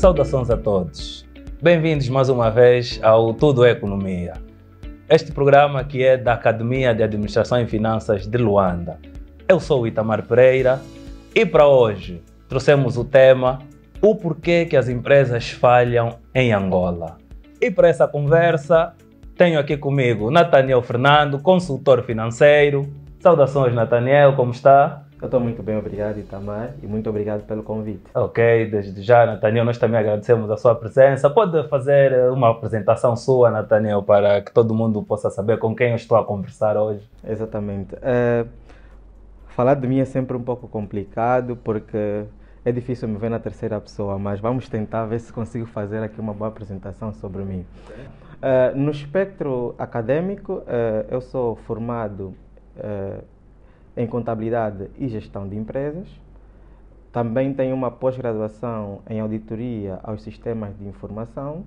Saudações a todos. Bem-vindos mais uma vez ao Tudo é Economia. Este programa que é da Academia de Administração e Finanças de Luanda. Eu sou o Itamar Pereira e para hoje trouxemos o tema O porquê que as empresas falham em Angola. E para essa conversa tenho aqui comigo Nathaniel Fernando, consultor financeiro. Saudações, Nathaniel, como está? Eu estou muito bem, obrigado, Itamar, e muito obrigado pelo convite. Ok, desde já, Nathaniel, nós também agradecemos a sua presença. Pode fazer uma apresentação sua, Nathaniel, para que todo mundo possa saber com quem eu estou a conversar hoje? Exatamente. Falar de mim é sempre um pouco complicado, porque é difícil me ver na terceira pessoa, mas vamos tentar ver se consigo fazer aqui uma boa apresentação sobre mim. No espectro acadêmico, eu sou formado em contabilidade e gestão de empresas. Também tenho uma pós-graduação em auditoria aos sistemas de informação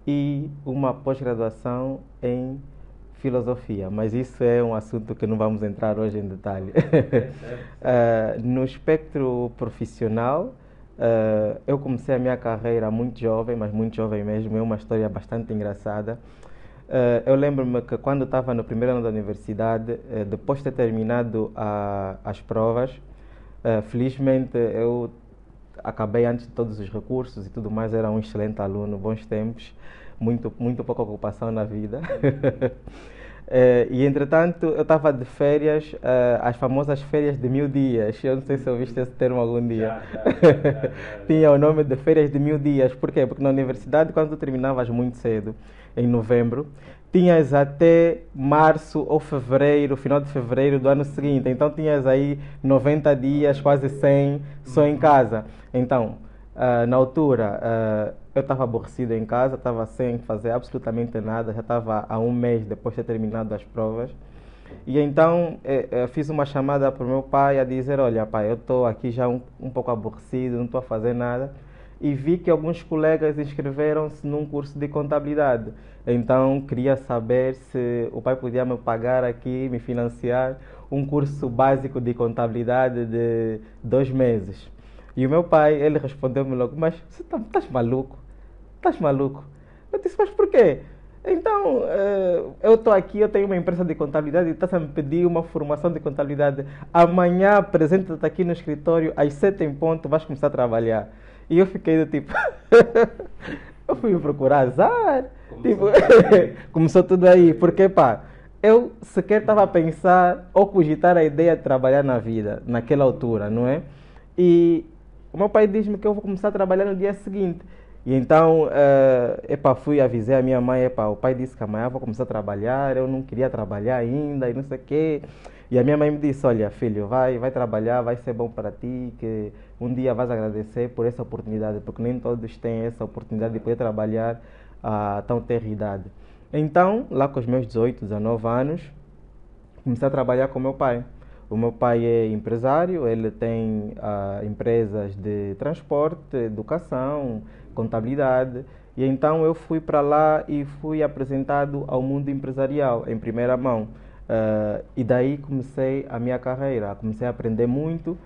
e uma pós-graduação em filosofia, mas isso é um assunto que não vamos entrar hoje em detalhe. No espectro profissional, eu comecei a minha carreira muito jovem, mas muito jovem mesmo, é uma história bastante engraçada. Eu lembro-me que quando estava no primeiro ano da universidade, depois de ter terminado as provas, felizmente eu acabei antes de todos os recursos e tudo mais, era um excelente aluno, bons tempos, muito pouca ocupação na vida. E entretanto eu estava de férias, as famosas férias de 1000 dias, eu não sei se ouviste esse termo algum dia. Já. Tinha o nome de férias de 1000 dias, por quê? Porque na universidade, quando tu terminavas muito cedo, em novembro, tinhas até março ou fevereiro, final de fevereiro do ano seguinte, então tinhas aí 90 dias, quase 100, só em casa. Então, na altura, eu estava aborrecido em casa, estava sem fazer absolutamente nada, já estava há um mês depois de ter terminado as provas. E então fiz uma chamada para o meu pai a dizer: olha pai, eu estou aqui já um pouco aborrecido, não estou a fazer nada. E vi que alguns colegas inscreveram-se num curso de contabilidade. Então queria saber se o pai podia me pagar aqui, me financiar um curso básico de contabilidade de 2 meses. E o meu pai, ele respondeu-me logo: mas você estás maluco? Estás maluco? Eu disse: mas por quê? Então, eu estou aqui, eu tenho uma empresa de contabilidade e estás a me pedir uma formação de contabilidade. Amanhã apresenta-te aqui no escritório, às 7 em ponto, vais começar a trabalhar. E eu fiquei do tipo... eu fui procurar azar. Começou tudo aí. Porque, pá, eu sequer estava a pensar ou cogitar a ideia de trabalhar na vida, naquela altura, não é? E o meu pai diz-me que eu vou começar a trabalhar no dia seguinte. E então, fui avisei a minha mãe: o pai disse que amanhã vou começar a trabalhar, eu não queria trabalhar ainda e não sei o quê. E a minha mãe me disse: olha filho, vai trabalhar, vai ser bom para ti, que um dia vais agradecer por essa oportunidade, porque nem todos têm essa oportunidade de poder trabalhar a tão ter idade. Então, lá com os meus 18, 19 anos, comecei a trabalhar com o meu pai. O meu pai é empresário, ele tem empresas de transporte, educação, contabilidade. E então eu fui para lá e fui apresentado ao mundo empresarial em primeira mão. E daí comecei a minha carreira, comecei a aprender muito.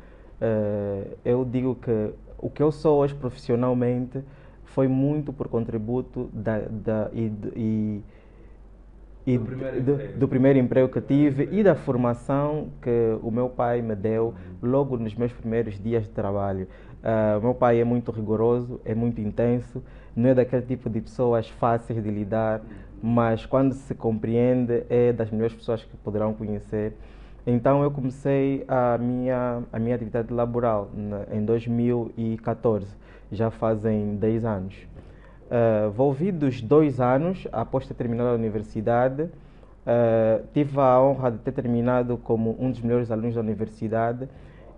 Eu digo que o que eu sou hoje profissionalmente foi muito por contributo do primeiro emprego que tive e da formação que o meu pai me deu logo nos meus primeiros dias de trabalho. O meu pai é muito rigoroso, é muito intenso, não é daquele tipo de pessoas fáceis de lidar, mas quando se compreende é das melhores pessoas que poderão conhecer. Então eu comecei a minha atividade laboral em 2014, já fazem 10 anos. Volvidos 2 anos, após ter terminado a universidade, tive a honra de ter terminado como um dos melhores alunos da universidade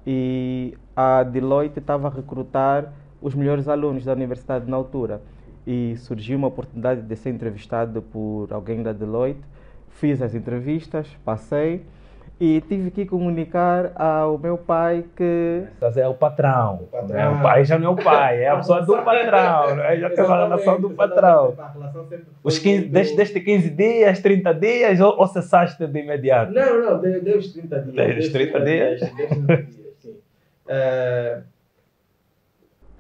e a Deloitte estava a recrutar os melhores alunos da universidade na altura. E surgiu uma oportunidade de ser entrevistado por alguém da Deloitte. Fiz as entrevistas, passei. E tive que comunicar ao meu pai que... É o patrão. É o pai, já não é o pai, é a pessoa do patrão. Já tem uma relação do patrão. Os 15, desde 15 dias, 30 dias ou cessaste de imediato? Não, deu os 30 dias. Deu os 30 dias? Sim.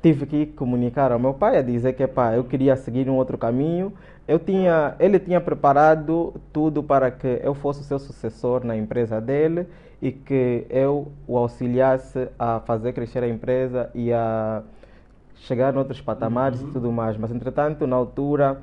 tive que comunicar ao meu pai a dizer que pá, eu queria seguir um outro caminho. Ele tinha preparado tudo para que eu fosse o seu sucessor na empresa dele e que eu o auxiliasse a fazer crescer a empresa e a chegar noutros patamares e tudo mais. Mas, entretanto, na altura,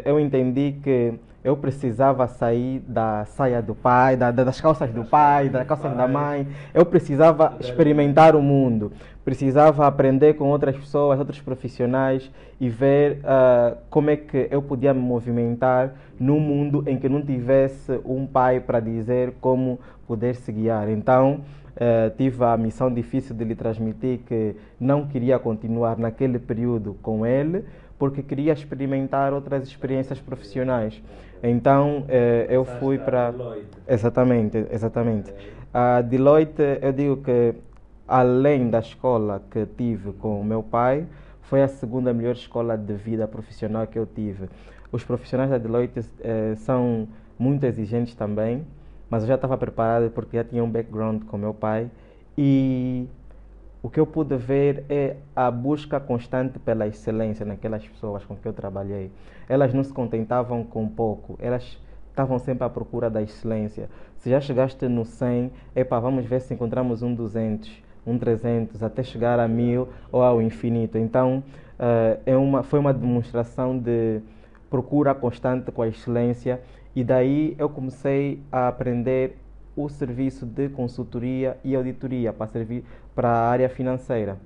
eu entendi que eu precisava sair da saia do pai, das calças do pai, das calças da mãe. Eu precisava experimentar o mundo. Precisava aprender com outras pessoas, outros profissionais e ver como é que eu podia me movimentar num mundo em que não tivesse um pai para dizer como poder se guiar. Então, tive a missão difícil de lhe transmitir que não queria continuar naquele período com ele, porque queria experimentar outras experiências profissionais. Então, eu fui para... Exatamente, exatamente. A Deloitte, eu digo que, além da escola que tive com o meu pai, foi a segunda melhor escola de vida profissional que eu tive. Os profissionais da Deloitte são muito exigentes também, mas eu já estava preparado porque já tinha um background com meu pai e o que eu pude ver é a busca constante pela excelência naquelas pessoas com que eu trabalhei. Elas não se contentavam com pouco, elas estavam sempre à procura da excelência. Se já chegaste no 100, epá, vamos ver se encontramos um 200, um 300, até chegar a 1000 ou ao infinito. Então, foi uma demonstração de procura constante com a excelência e daí eu comecei a aprender o serviço de consultoria e auditoria para servir para a área financeira.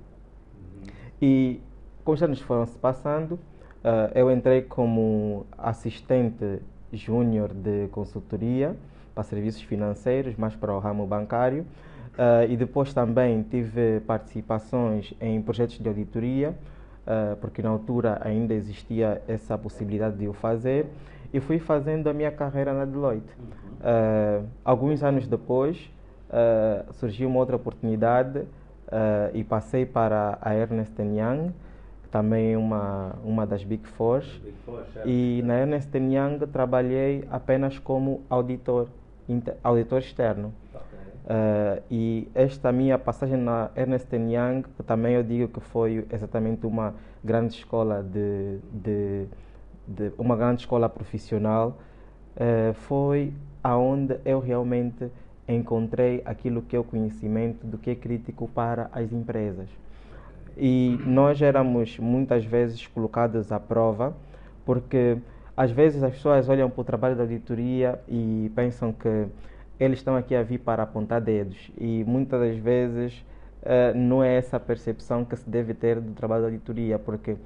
E como os anos foram se passando, eu entrei como assistente júnior de consultoria para serviços financeiros, mais para o ramo bancário. E depois também tive participações em projetos de auditoria, porque na altura ainda existia essa possibilidade de o fazer. E fui fazendo a minha carreira na Deloitte. Alguns anos depois, surgiu uma outra oportunidade e passei para a Ernst Young, também uma das Big Four. E na Ernst Young trabalhei apenas como auditor externo. E esta minha passagem na Ernst Young, também eu digo que foi exatamente uma grande escola uma grande escola profissional, foi aonde eu realmente encontrei aquilo que é o conhecimento do que é crítico para as empresas. E nós éramos muitas vezes colocados à prova, porque às vezes as pessoas olham para o trabalho da auditoria e pensam que eles estão aqui a vir para apontar dedos, e muitas das vezes não é essa a percepção que se deve ter do trabalho da auditoria, porque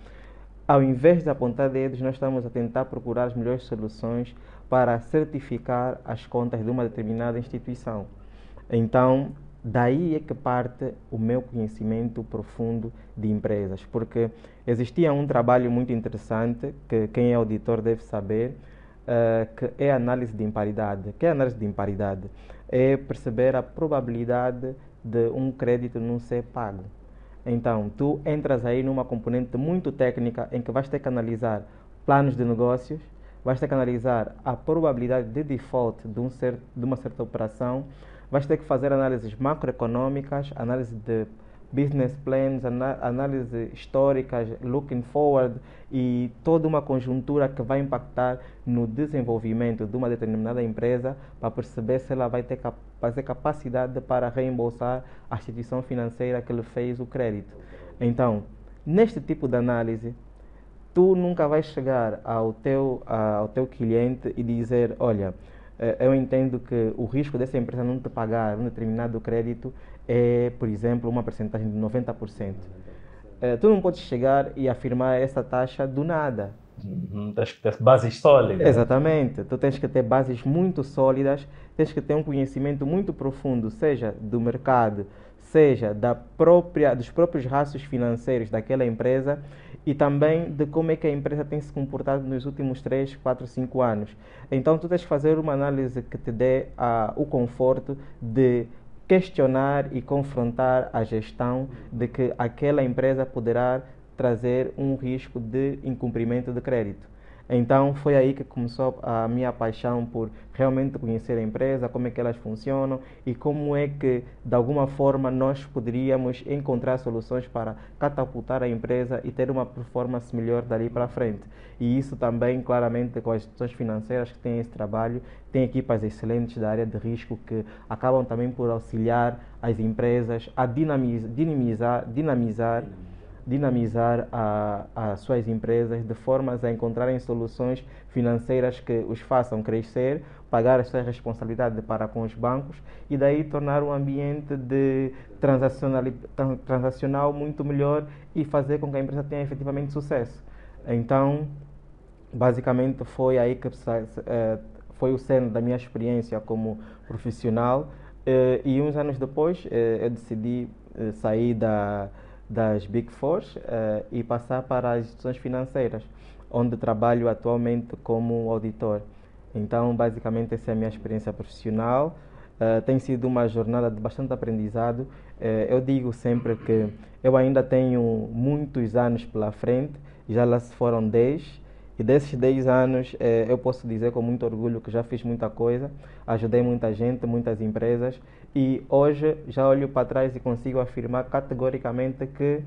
ao invés de apontar dedos, nós estamos a tentar procurar as melhores soluções para certificar as contas de uma determinada instituição. Então, daí é que parte o meu conhecimento profundo de empresas, porque existia um trabalho muito interessante que quem é auditor deve saber, que é a análise de imparidade. O que é a análise de imparidade? É perceber a probabilidade de um crédito não ser pago. Então, tu entras aí numa componente muito técnica em que vais ter que analisar planos de negócios, vais ter que analisar a probabilidade de default de uma certa operação, vais ter que fazer análises macroeconômicas, análise de business plans, análise históricas, looking forward e toda uma conjuntura que vai impactar no desenvolvimento de uma determinada empresa para perceber se ela vai ter capacidade para reembolsar a instituição financeira que lhe fez o crédito. Então, neste tipo de análise, tu nunca vais chegar ao teu cliente e dizer, olha, eu entendo que o risco dessa empresa não te pagar um determinado crédito é, por exemplo, uma percentagem de 90%. Tu não podes chegar e afirmar essa taxa do nada. Tens que ter bases sólidas. Exatamente. Tu tens que ter bases muito sólidas, tens que ter um conhecimento muito profundo, seja do mercado, seja dos próprios rastros financeiros daquela empresa e também de como é que a empresa tem se comportado nos últimos 3, 4, 5 anos. Então, tu tens que fazer uma análise que te dê o conforto de questionar e confrontar a gestão de que aquela empresa poderá trazer um risco de incumprimento de crédito. Então foi aí que começou a minha paixão por realmente conhecer a empresa, como é que elas funcionam e como é que de alguma forma nós poderíamos encontrar soluções para catapultar a empresa e ter uma performance melhor dali para frente. E isso também claramente com as instituições financeiras que têm esse trabalho, tem equipas excelentes da área de risco que acabam também por auxiliar as empresas a dinamizar as suas empresas de formas a encontrarem soluções financeiras que os façam crescer, pagar as suas responsabilidades para com os bancos e daí tornar um ambiente de transacional muito melhor e fazer com que a empresa tenha efetivamente sucesso. Então, basicamente foi aí que foi o cerne da minha experiência como profissional e uns anos depois eu decidi sair das Big Four e passar para as instituições financeiras, onde trabalho atualmente como auditor. Então, basicamente, essa é a minha experiência profissional. Tem sido uma jornada de bastante aprendizado. Eu digo sempre que eu ainda tenho muitos anos pela frente, já lá se foram 10, e desses 10 anos eu posso dizer com muito orgulho que já fiz muita coisa, ajudei muita gente, muitas empresas, e hoje já olho para trás e consigo afirmar categoricamente que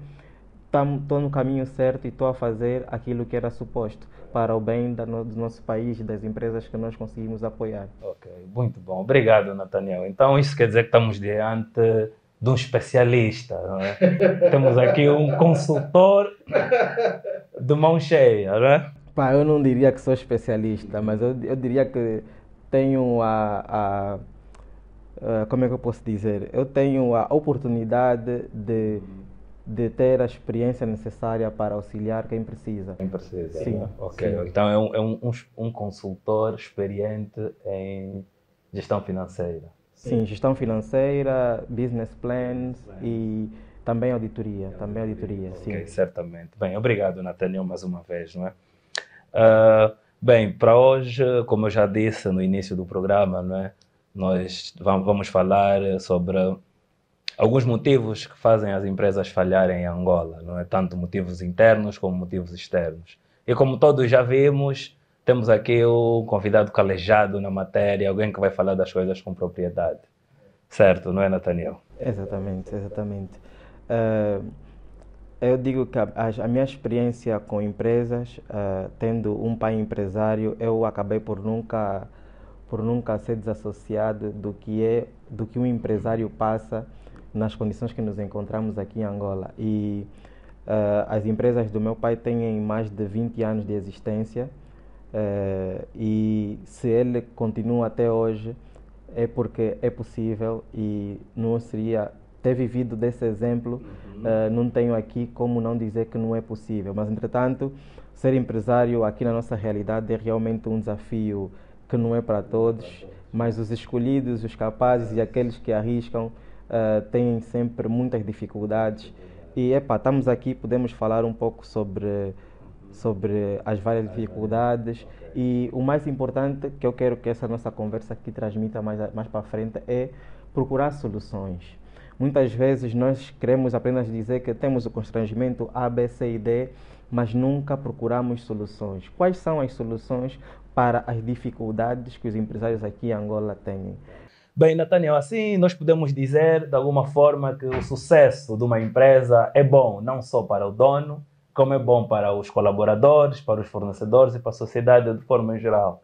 estou no caminho certo e estou a fazer aquilo que era suposto para o bem do nosso país e das empresas que nós conseguimos apoiar. Ok, muito bom. Obrigado, Nathaniel. Então, isso quer dizer que estamos diante de um especialista, não é? Temos aqui um consultor de mão cheia, não é? Pá, eu não diria que sou especialista, mas eu diria que tenho como é que eu posso dizer? Eu tenho a oportunidade de ter a experiência necessária para auxiliar quem precisa. Quem precisa, Sim, né? Ok, sim. então é um consultor experiente em gestão financeira. Sim, gestão financeira, business plans e também auditoria, sim. Ok, certamente. Bem, obrigado, Nathaniel, mais uma vez, não é? Bem, para hoje, como eu já disse no início do programa, não é? Nós vamos falar sobre alguns motivos que fazem as empresas falharem em Angola, não é? Tanto motivos internos como motivos externos. E como todos já vimos, temos aqui um convidado calejado na matéria, alguém que vai falar das coisas com propriedade. Certo, não é, Nathaniel? Exatamente, exatamente. Eu digo que a minha experiência com empresas, tendo um pai empresário, eu acabei por nunca ser desassociado do que um empresário passa nas condições que nos encontramos aqui em Angola. E as empresas do meu pai têm mais de 20 anos de existência e se ele continua até hoje é porque é possível e não seria ter vivido desse exemplo, não tenho aqui como não dizer que não é possível. Mas, entretanto, ser empresário aqui na nossa realidade é realmente um desafio que não é para todos, mas os escolhidos, os capazes e aqueles que arriscam têm sempre muitas dificuldades. E, estamos aqui, podemos falar um pouco sobre as várias dificuldades e o mais importante que eu quero que essa nossa conversa aqui transmita mais para frente é procurar soluções. Muitas vezes nós queremos apenas dizer que temos o constrangimento A, B, C e D, mas nunca procuramos soluções. Quais são as soluções para as dificuldades que os empresários aqui em Angola têm? Bem, Nathaniel, assim nós podemos dizer de alguma forma que o sucesso de uma empresa é bom não só para o dono, como é bom para os colaboradores, para os fornecedores e para a sociedade de forma geral,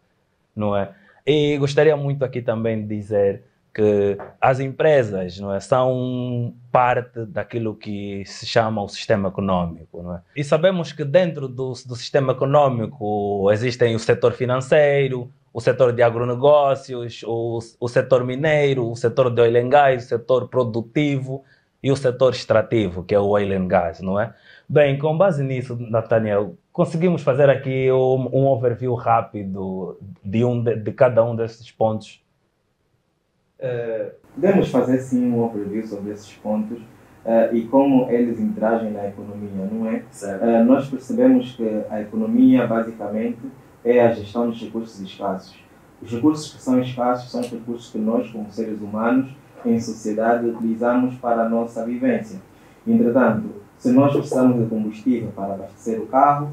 não é? E gostaria muito aqui também de dizer que as empresas, não é, são parte daquilo que se chama o sistema econômico, não é? E sabemos que dentro do sistema econômico existem o setor financeiro, o setor de agronegócios, o setor mineiro, o setor de oil and gas, o setor produtivo e o setor extrativo, que é o oil and gas, não é? Bem, com base nisso, Nathaniel, conseguimos fazer aqui um overview rápido de cada um desses pontos? Podemos fazer sim um overview sobre esses pontos e como eles interagem na economia, não é? Nós percebemos que a economia basicamente é a gestão dos recursos escassos. Os recursos que são escassos são os recursos que nós, como seres humanos, em sociedade, utilizamos para a nossa vivência. Entretanto, se nós precisamos de combustível para abastecer o carro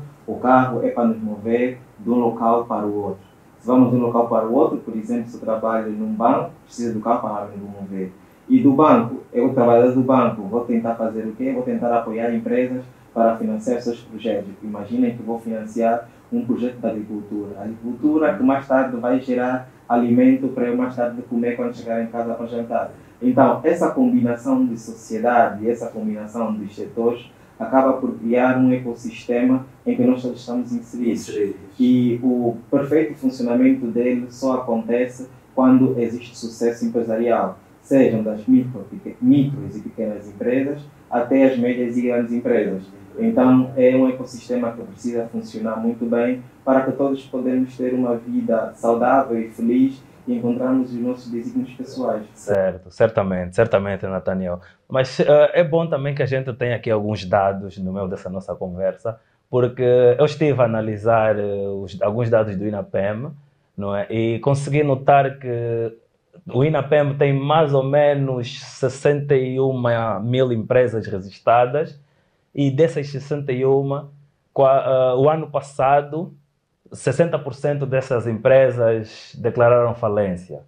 é para nos mover de um local para o outro. Se vamos de um local para o outro, por exemplo, se eu trabalho num banco, preciso do carro para me mover. E do banco, eu, trabalhador do banco, vou tentar fazer o quê? Vou tentar apoiar empresas para financiar seus projetos. Imaginem que vou financiar um projeto da agricultura. A agricultura que mais tarde vai gerar alimento para eu mais tarde comer quando chegar em casa para jantar. Então, essa combinação de sociedade, essa combinação dos setores, acaba por criar um ecossistema em que nós todos estamos inseridos. E o perfeito funcionamento dele só acontece quando existe sucesso empresarial, sejam das micros e pequenas empresas até as médias e grandes empresas. Então, é um ecossistema que precisa funcionar muito bem para que todos podemos ter uma vida saudável e feliz e encontrarmos os nossos desígnios pessoais. Certo, certamente, Nathaniel. Mas é bom também que a gente tenha aqui alguns dados no meio dessa nossa conversa, porque eu estive a analisar alguns dados do INAPEM, não é? E consegui notar que o INAPEM tem mais ou menos 61 mil empresas registradas, e dessas 61, o ano passado, 60% dessas empresas declararam falência.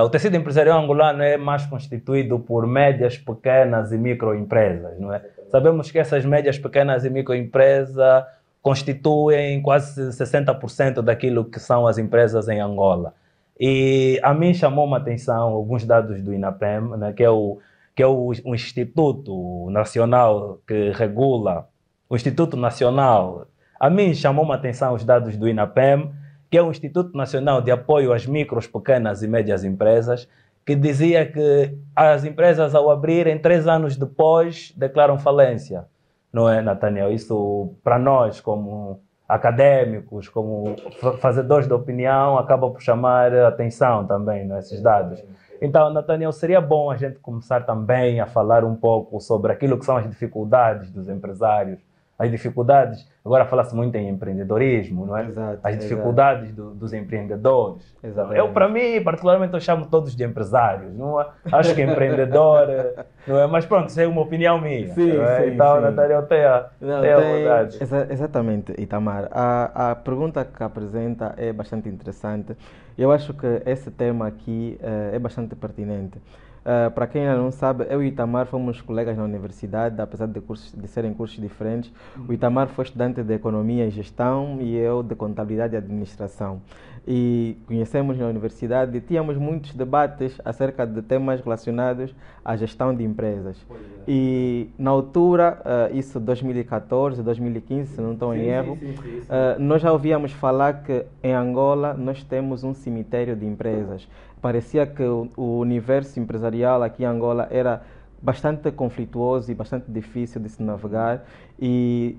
O tecido empresarial angolano é mais constituído por médias, pequenas e microempresas, não é? Sabemos que essas médias, pequenas e microempresas constituem quase 60% daquilo que são as empresas em Angola. E a mim chamou-me a atenção alguns dados do INAPEM, né, que é o Instituto Nacional que regula, o Instituto Nacional. A mim chamou-me a atenção os dados do INAPEM, que é o Instituto Nacional de Apoio às Micros, Pequenas e Médias Empresas, que dizia que as empresas, ao abrirem 3 anos depois, declaram falência. Não é, Nathaniel? Isso, para nós, como académicos, como fazedores de opinião, acaba por chamar a atenção também, não é, esses dados. Então, Nathaniel, seria bom a gente começar também a falar um pouco sobre aquilo que são as dificuldades dos empresários, as dificuldades, agora fala-se muito em empreendedorismo, não é? Exato, as dificuldades dos empreendedores. Exatamente. Eu, para mim, particularmente, eu chamo todos de empresários, não é? Acho que empreendedor, não é? Mas pronto, isso é uma opinião minha. Sim, não é? sim, Então, sim. Nathaniel, tem a vontade. Exatamente, Itamar. A pergunta que apresenta é bastante interessante. Eu acho que esse tema aqui é bastante pertinente. Para quem ainda não sabe, eu e o Itamar fomos colegas na universidade, apesar de serem cursos diferentes. O Itamar foi estudante de Economia e Gestão e eu de Contabilidade e Administração. E conhecemos na universidade e tínhamos muitos debates acerca de temas relacionados à gestão de empresas. E na altura, isso 2014, 2015, se não estou em erro, nós já ouvíamos falar que em Angola nós temos um cemitério de empresas. Parecia que o universo empresarial aqui em Angola era bastante conflituoso e bastante difícil de se navegar. E,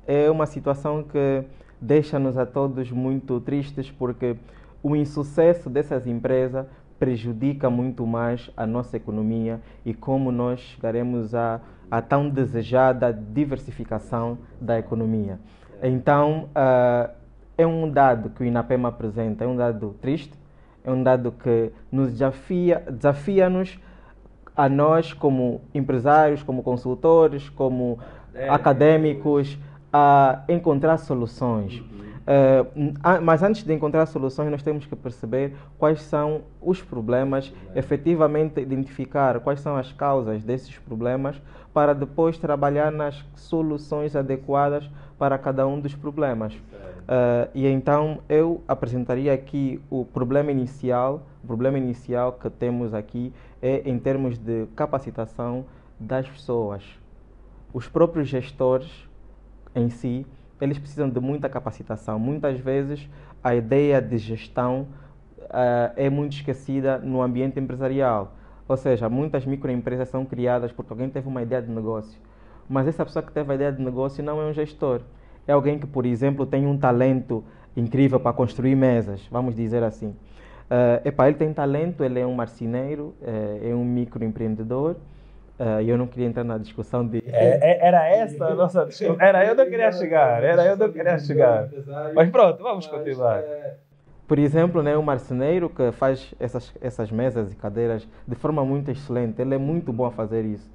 é uma situação que deixa-nos a todos muito tristes, porque o insucesso dessas empresas prejudica muito mais a nossa economia e como nós chegaremos a tão desejada diversificação da economia. Então, é um dado que o INAPEM apresenta, é um dado triste, é um dado que nos desafia-nos a nós como empresários, como consultores, como académicos, a encontrar soluções. Mas antes de encontrar soluções, nós temos que perceber quais são os problemas, efetivamente identificar quais são as causas desses problemas, para depois trabalhar nas soluções adequadas para cada um dos problemas. E então eu apresentaria aqui o problema inicial. O problema inicial que temos aqui é em termos de capacitação das pessoas. Os próprios gestores em si, eles precisam de muita capacitação. Muitas vezes a ideia de gestão é muito esquecida no ambiente empresarial. Ou seja, muitas microempresas são criadas porque alguém teve uma ideia de negócio. Mas essa pessoa que teve a ideia de negócio não é um gestor. É alguém que, por exemplo, tem um talento incrível para construir mesas, vamos dizer assim. Ele tem talento, ele é um marceneiro, é um microempreendedor. Eu não queria entrar na discussão de... Era essa a nossa discussão. Era eu não queria chegar. Mas pronto, vamos continuar. Por exemplo, né, um marceneiro que faz essas mesas e cadeiras de forma muito excelente, ele é muito bom a fazer isso.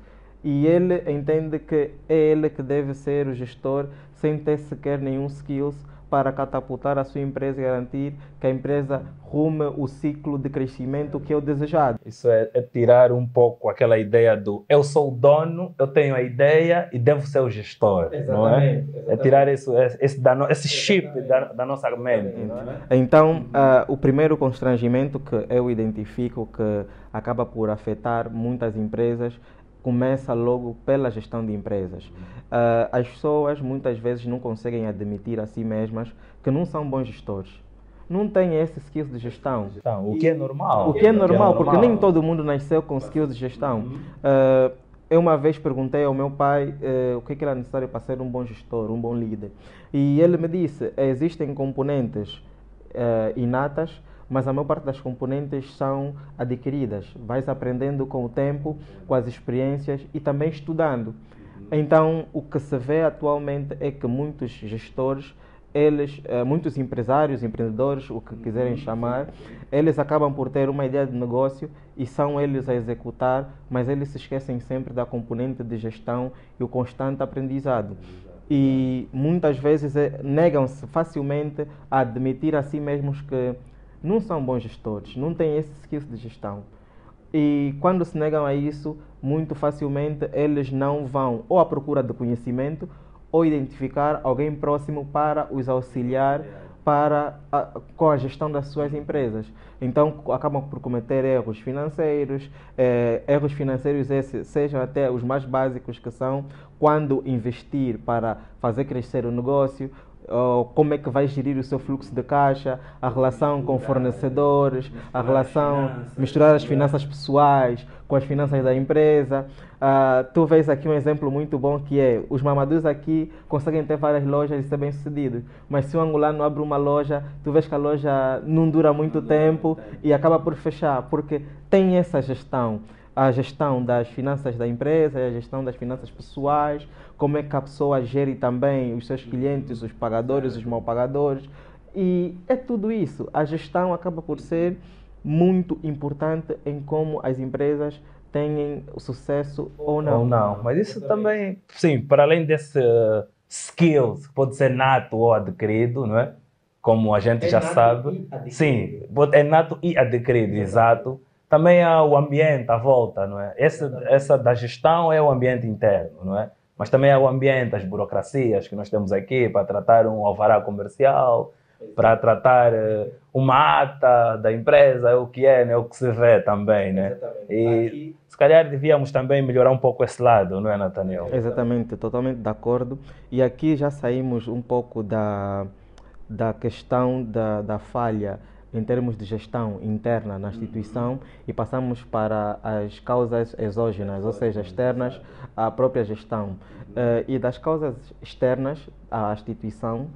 E ele entende que é ele que deve ser o gestor sem ter sequer nenhum skills para catapultar a sua empresa e garantir que a empresa rume o ciclo de crescimento que é o desejado. Isso é tirar um pouco aquela ideia do eu sou o dono, eu tenho a ideia e devo ser o gestor, não é? É tirar esse chip da nossa mente. Não é? Então, o primeiro constrangimento que eu identifico que acaba por afetar muitas empresas começa logo pela gestão de empresas. As pessoas muitas vezes não conseguem admitir a si mesmas que não são bons gestores. Não têm esse skills de gestão. Então, o que é normal. O que é normal, porque nem todo mundo nasceu com skills de gestão. Eu uma vez perguntei ao meu pai o que era necessário para ser um bom gestor, um bom líder. E ele me disse, existem componentes inatas, mas a maior parte das componentes são adquiridas. Vais aprendendo com o tempo, com as experiências e também estudando. Então, o que se vê atualmente é que muitos gestores, muitos empresários, empreendedores, o que quiserem chamar, eles acabam por ter uma ideia de negócio e são eles a executar, mas eles se esquecem sempre da componente de gestão e o constante aprendizado. E muitas vezes negam-se facilmente a admitir a si mesmos que não são bons gestores, não têm esse skills de gestão. E quando se negam a isso, muito facilmente eles não vão ou à procura de conhecimento ou identificar alguém próximo para os auxiliar com a gestão das suas empresas. Então acabam por cometer erros financeiros esses sejam até os mais básicos, que são quando investir para fazer crescer o negócio, como é que vai gerir o seu fluxo de caixa, a relação com fornecedores, misturar as finanças pessoais com as finanças da empresa. Tu vês aqui um exemplo muito bom que é, os mamadus aqui conseguem ter várias lojas e ser bem sucedidos, mas se um angolano abre uma loja, tu vês que a loja não dura muito tempo e acaba por fechar, porque tem essa gestão. A gestão das finanças da empresa, a gestão das finanças pessoais, como é que a pessoa gere também os seus clientes, os pagadores, os mal pagadores. E é tudo isso. A gestão acaba por ser muito importante em como as empresas têm o sucesso ou não. Ou não. Mas isso também, sim, para além desse skills, que pode ser nato ou adquirido, não é? Como a gente já sabe. Sim, é nato e adquirido, exato. Também há o ambiente à volta, não é? Essa da gestão é o ambiente interno, não é? Mas também há o ambiente, as burocracias que nós temos aqui para tratar um alvará comercial, para tratar uma ata da empresa, é o que é, né? O que se vê também, né? Exatamente. E se calhar devíamos também melhorar um pouco esse lado, não é, Nathaniel? Exatamente, totalmente de acordo. E aqui já saímos um pouco da questão da falha em termos de gestão interna na instituição e passamos para as causas exógenas, ou seja, externas à própria gestão. E das causas externas à instituição,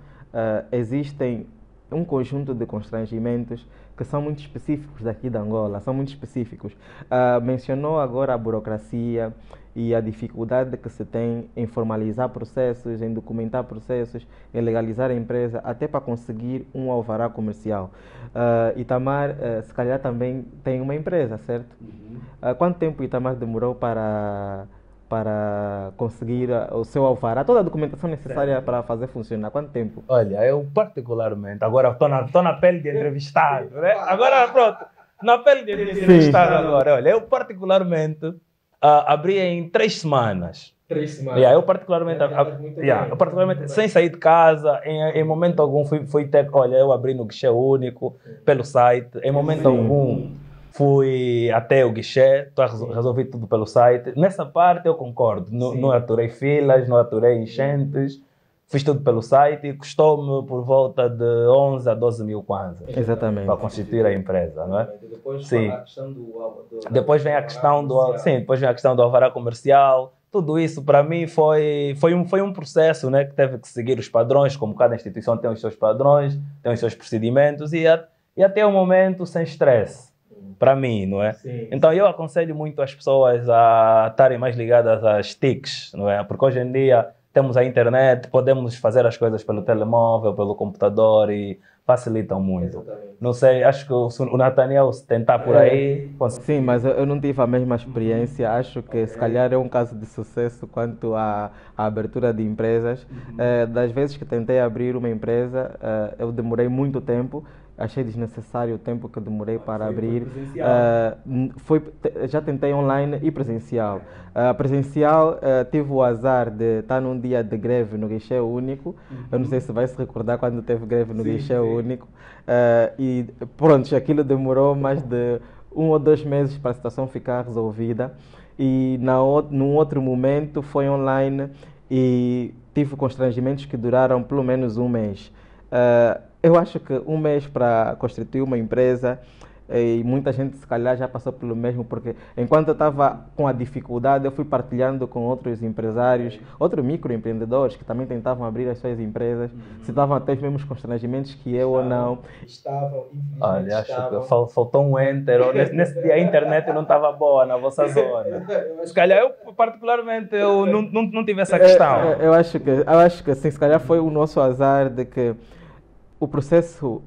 existem um conjunto de constrangimentos que são muito específicos daqui de Angola, são muito específicos. Mencionou agora a burocracia e a dificuldade que se tem em formalizar processos, em documentar processos, em legalizar a empresa, até para conseguir um alvará comercial. Itamar, se calhar também tem uma empresa, certo? Quanto tempo Itamar demorou para conseguir o seu alvará, toda a documentação necessária para fazer funcionar? Quanto tempo? Olha, eu particularmente, agora estou na pele de entrevistado, né? Agora pronto, na pele de entrevistado agora, olha, eu particularmente abri em 3 semanas. 3 semanas? Eu particularmente, sem sair de casa, em momento algum fui ter, olha, eu abri no guichê único, pelo site, em momento algum fui até o guichê, resolvi tudo pelo site. Nessa parte eu concordo, não aturei filas, não aturei enchentes, fiz tudo pelo site e custou-me por volta de 11 a 12 mil kwanzas. Exatamente. Para constituir a empresa, não é? Depois sim. A questão depois vem a questão do alvará comercial. Tudo isso para mim foi um processo, né, que teve que seguir os padrões, como cada instituição tem os seus padrões, tem os seus procedimentos e até o momento sem estresse. Para mim, não é? Sim. Então eu aconselho muito as pessoas a estarem mais ligadas às TICs, não é? Porque hoje em dia temos a internet, podemos fazer as coisas pelo telemóvel, pelo computador e facilitam muito. Não sei, acho que o Nathaniel, se tentar por aí... Sim, mas eu não tive a mesma experiência. Acho que se calhar é um caso de sucesso quanto à abertura de empresas. Das vezes que tentei abrir uma empresa, eu demorei muito tempo. Achei desnecessário o tempo que demorei para abrir. Já tentei online e presencial. Presencial, tive o azar de estar num dia de greve no guichê único. Eu não sei se vai se recordar quando teve greve no guichê único. E pronto, aquilo demorou mais de 1 ou 2 meses para a situação ficar resolvida. E num outro momento foi online e tive constrangimentos que duraram pelo menos um mês. Eu acho que um mês para constituir uma empresa, e muita gente se calhar já passou pelo mesmo, porque enquanto eu estava com a dificuldade, eu fui partilhando com outros empresários, outros microempreendedores que também tentavam abrir as suas empresas, se estavam até os mesmos constrangimentos que eu ou não. Olha, acho que faltou um enter, ou nesse dia a internet não estava boa na vossa zona. Se calhar eu, particularmente, eu não tive essa questão. Eu acho que assim, se calhar foi o nosso azar de que o processo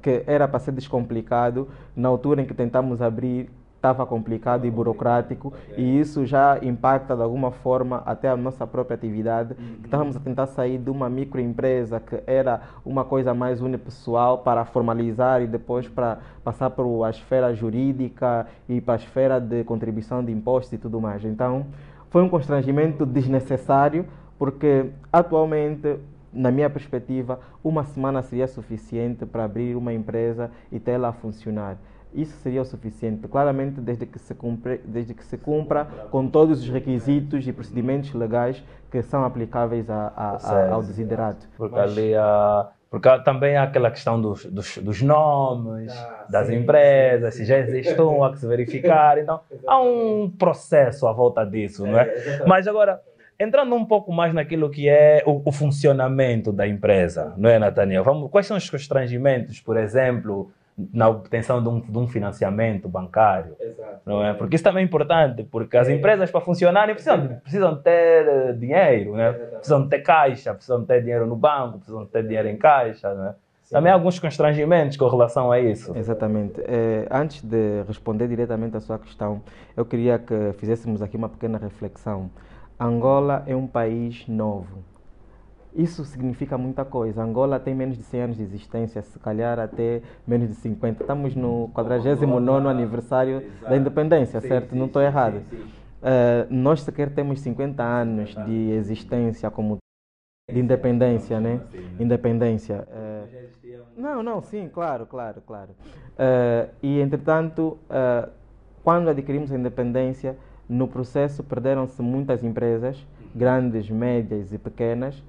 que era para ser descomplicado, na altura em que tentamos abrir, estava complicado e burocrático, e isso já impacta de alguma forma até a nossa própria atividade, que estávamos a tentar sair de uma microempresa que era uma coisa mais unipessoal para formalizar e depois para passar para a esfera jurídica e para a esfera de contribuição de impostos e tudo mais. Então, foi um constrangimento desnecessário, porque atualmente, na minha perspectiva, uma semana seria suficiente para abrir uma empresa e tê-la a funcionar. Isso seria o suficiente, claramente desde que se cumpra com todos os requisitos e procedimentos legais que são aplicáveis ao desiderato. Porque também há aquela questão dos nomes, das empresas, se já existe há que se verificar. Então, há um processo à volta disso, não é? Mas agora, entrando um pouco mais naquilo que é o funcionamento da empresa, não é, Nathaniel? Quais são os constrangimentos, por exemplo, na obtenção de um financiamento bancário? Não é? Porque isso também é importante, porque as empresas, para funcionarem, precisam ter dinheiro, né? Precisam ter caixa, precisam ter dinheiro no banco, precisam ter dinheiro em caixa, né? Também há alguns constrangimentos com relação a isso. Exatamente. Antes de responder diretamente à sua questão, eu queria que fizéssemos aqui uma pequena reflexão. Angola é um país novo. Isso significa muita coisa. Angola tem menos de 100 anos de existência, se calhar até menos de 50. Estamos no 49º aniversário da independência, certo? Não estou errado. Nós sequer temos 50 anos de existência como de independência, né? Independência. Sim, claro. E, entretanto, quando adquirimos a independência, no processo perderam-se muitas empresas, grandes, médias e pequenas,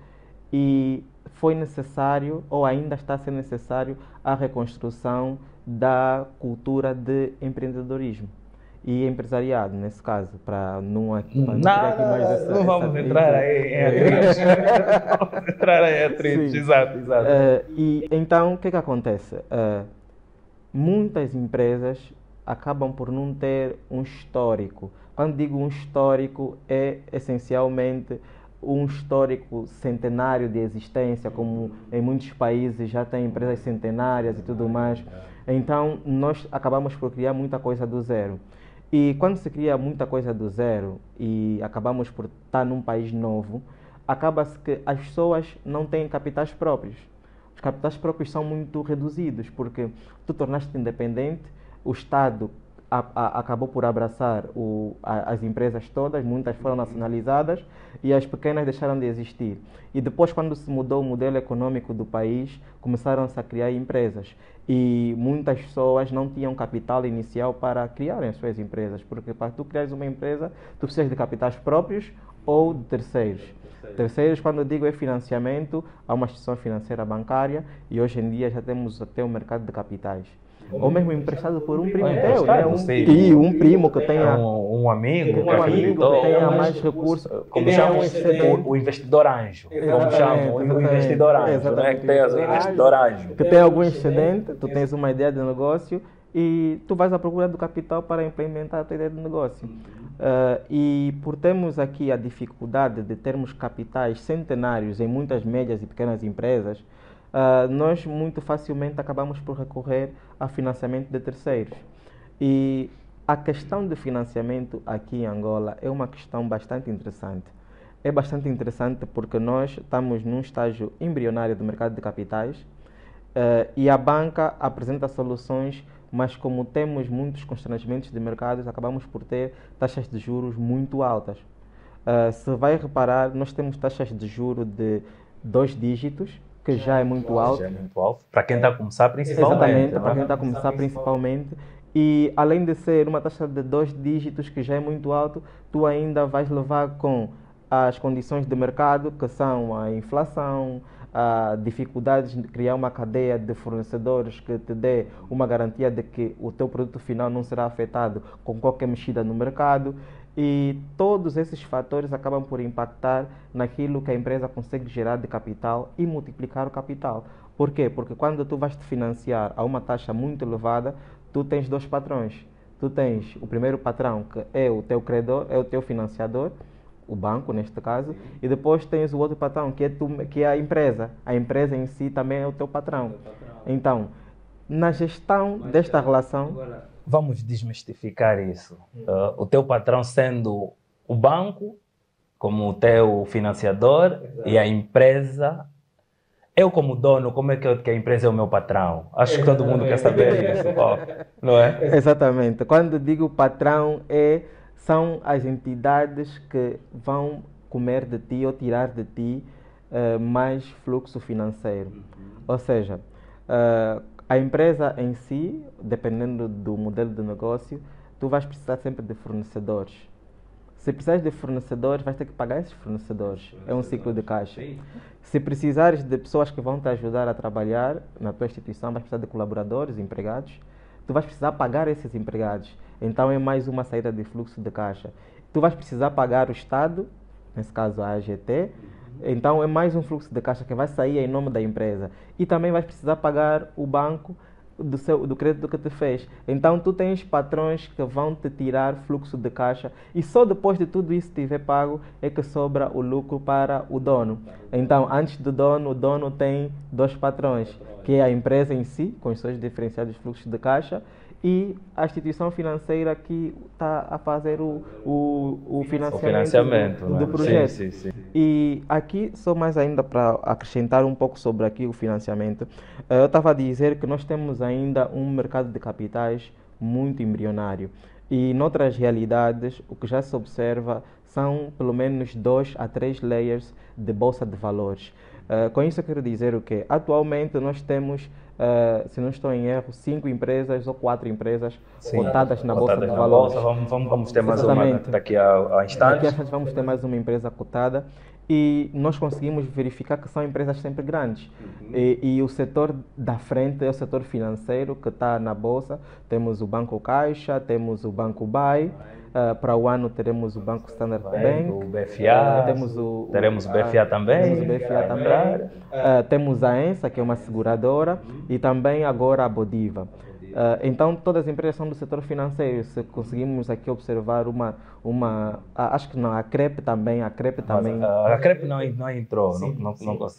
e foi necessário, ou ainda está a ser necessário, a reconstrução da cultura de empreendedorismo e empresariado, nesse caso, para não vamos entrar aí em atritos. Exato. E então, o que acontece? Muitas empresas acabam por não ter um histórico. Quando digo um histórico, é essencialmente um histórico centenário de existência, como em muitos países já tem empresas centenárias e tudo mais. Então, nós acabamos por criar muita coisa do zero. E quando se cria muita coisa do zero e acabamos por estar num país novo, acaba-se que as pessoas não têm capitais próprios. Os capitais próprios são muito reduzidos, porque tu tornaste-te independente, o Estado acabou por abraçar as empresas todas, muitas foram nacionalizadas e as pequenas deixaram de existir. E depois, quando se mudou o modelo econômico do país, começaram-se a criar empresas. E muitas pessoas não tinham capital inicial para criarem as suas empresas, porque para tu criares uma empresa, tu precisas de capitais próprios ou de terceiros. Terceiros, quando eu digo é financiamento, há uma instituição financeira bancária e hoje em dia já temos até um mercado de capitais. Ou mesmo emprestado por um primo teu, né? Um primo que tenha um amigo que tenha mais recursos, como chamam o investidor anjo, como chamam o investidor anjo, né? Que tem o investidor anjo, que tem algum excedente, tu tens uma ideia de negócio e tu vais à procura do capital para implementar a tua ideia de negócio. E por termos aqui a dificuldade de termos capitais centenários em muitas médias e pequenas empresas, nós muito facilmente acabamos por recorrer a financiamento de terceiros. E a questão de financiamento aqui em Angola é uma questão bastante interessante. É bastante interessante porque nós estamos num estágio embrionário do mercado de capitais e a banca apresenta soluções, mas como temos muitos constrangimentos de mercados, acabamos por ter taxas de juros muito altas. Se vai reparar, nós temos taxas de juros de 2 dígitos, que já é muito alto. Já é muito alto. Para quem está a começar, principalmente. Exatamente, não é? para quem está a começar principalmente. E além de ser uma taxa de 2 dígitos, que já é muito alto, tu ainda vais levar com as condições de mercado, que são a inflação, a dificuldades de criar uma cadeia de fornecedores que te dê uma garantia de que o teu produto final não será afetado com qualquer mexida no mercado. E todos esses fatores acabam por impactar naquilo que a empresa consegue gerar de capital e multiplicar o capital. Por quê? Porque quando tu vais te financiar a uma taxa muito elevada, tu tens 2 patrões. Tu tens o primeiro patrão, que é o teu credor, é o teu financiador, o banco neste caso, e depois tens o outro patrão, que é a empresa. A empresa em si também é o teu patrão. Então, na gestão desta relação... Vamos desmistificar isso. O teu patrão sendo o banco, como o teu financiador, e a empresa. Eu, como dono, como é que a empresa é o meu patrão? Acho que todo mundo quer saber isso, não é? Exatamente. Quando digo patrão, são as entidades que vão comer de ti ou tirar de ti mais fluxo financeiro. Ou seja, a empresa em si, dependendo do modelo de negócio, tu vais precisar sempre de fornecedores. Se precisares de fornecedores, vais ter que pagar esses fornecedores. É um ciclo de caixa. Se precisares de pessoas que vão te ajudar a trabalhar na tua instituição, vais precisar de colaboradores, empregados. Tu vais precisar pagar esses empregados. Então é mais uma saída de fluxo de caixa. Tu vais precisar pagar o Estado, nesse caso a AGT. Então é mais um fluxo de caixa que vai sair em nome da empresa. E também vais precisar pagar o banco do crédito que te fez. Então tu tens patrões que vão te tirar fluxo de caixa e só depois de tudo isso estiver pago é que sobra o lucro para o dono. Então antes do dono, o dono tem 2 patrões, que é a empresa em si, com os seus diferenciados fluxos de caixa, e a instituição financeira que está a fazer o financiamento do projeto. Sim. E aqui, só mais ainda para acrescentar um pouco sobre aqui o financiamento, eu estava a dizer que nós temos ainda um mercado de capitais muito embrionário. E noutras realidades, o que já se observa são pelo menos 2 a 3 layers de bolsa de valores. Com isso eu quero dizer o quê? Atualmente nós temos, se não estou em erro, 5 empresas ou 4 empresas cotadas na bolsa de valores. Vamos ter mais uma daqui a instantes. Daqui a vamos ter mais uma empresa cotada e nós conseguimos verificar que são empresas sempre grandes. E o setor da frente é o setor financeiro que está na bolsa. Temos o Banco Caixa, temos o Banco BAE. Para o ano teremos o Banco Standard Bank, o BFA, teremos o BFA também, temos a ENSA, que é uma seguradora, e também agora a Bodiva. Então todas as empresas são do setor financeiro. Se conseguimos aqui observar acho que não, a CREP também. A CREP não entrou,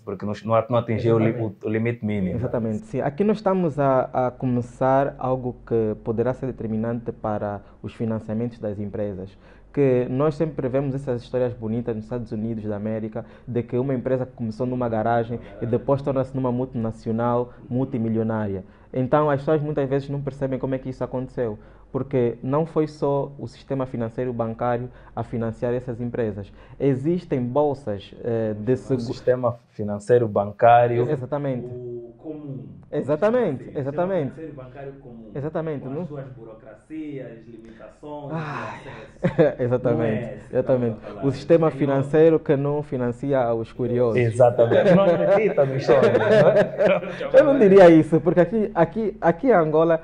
porque não atingiu o limite mínimo. Exatamente, sim. Aqui nós estamos a começar algo que poderá ser determinante para os financiamentos das empresas. Que nós sempre vemos essas histórias bonitas nos Estados Unidos da América, de que uma empresa que começou numa garagem e depois torna-se numa multinacional, multimilionária. Então as pessoas muitas vezes não percebem como é que isso aconteceu, porque não foi só o sistema financeiro bancário a financiar essas empresas. Existem bolsas de seguro. O sistema financeiro bancário. Exatamente. O comum. Exatamente. O sistema financeiro bancário comum. Exatamente. Com as suas burocracias, limitações, exatamente. O sistema financeiro que não financia os curiosos. Exatamente. Não acredita no sonho, Eu não diria isso, porque aqui em Angola,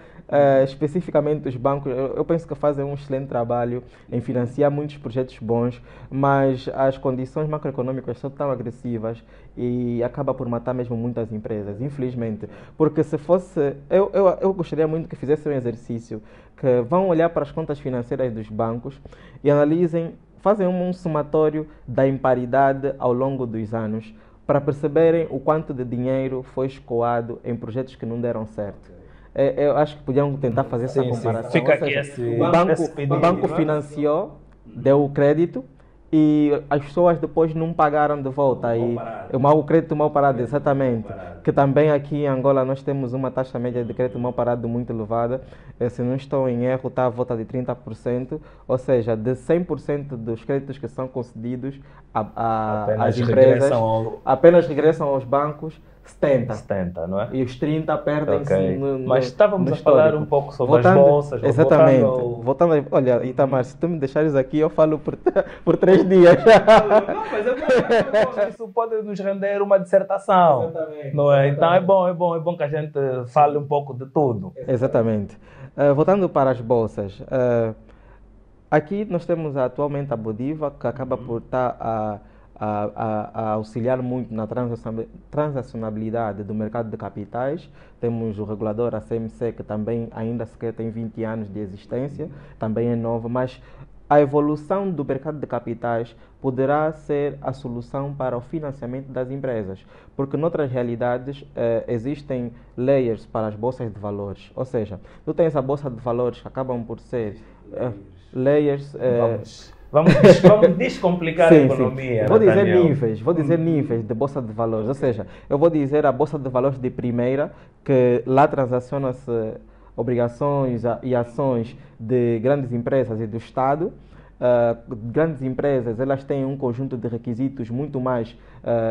especificamente os bancos, eu penso que fazem um excelente trabalho em financiar muitos projetos bons, mas as condições macroeconômicas são tão agressivas e acaba por matar mesmo muitas empresas, infelizmente. Porque se fosse... Eu gostaria muito que fizessem um exercício, que vão olhar para as contas financeiras dos bancos e analisem, fazem um somatório da imparidade ao longo dos anos. para perceberem o quanto de dinheiro foi escoado em projetos que não deram certo. Eu acho que podiam tentar fazer essa comparação. Fica Ou aqui seja, esse o banco financiou, deu o crédito e as pessoas depois não pagaram de volta. O crédito mal parado, exatamente. Que também aqui em Angola nós temos uma taxa média de crédito mal parado muito elevada. Se não estou em erro, está à volta de 30%. Ou seja, de 100% dos créditos que são concedidos às empresas, apenas regressam aos bancos 70, não é? E os 30 perdem-se Mas estávamos a falar um pouco sobre as bolsas. Exatamente. Olha, Itamar, se tu me deixares aqui, eu falo por 3 dias. Não, mas isso pode nos render uma dissertação. Exatamente. Não é? Então é bom que a gente fale um pouco de tudo. Exatamente. Voltando para as bolsas. Aqui nós temos atualmente a Bodiva, que acaba por estar a auxiliar muito na transacionabilidade do mercado de capitais. Temos o regulador, a CMC, que também ainda sequer tem 20 anos de existência, também é nova, mas a evolução do mercado de capitais poderá ser a solução para o financiamento das empresas, porque noutras realidades existem layers para as bolsas de valores, ou seja, tu tens a bolsa de valores que acabam por ser layers... Vamos descomplicar a economia. Vou dizer níveis de bolsa de valores. Ou seja, eu vou dizer a bolsa de valores de primeira, que lá transaciona-se obrigações e ações de grandes empresas e do Estado. Grandes empresas, elas têm um conjunto de requisitos muito mais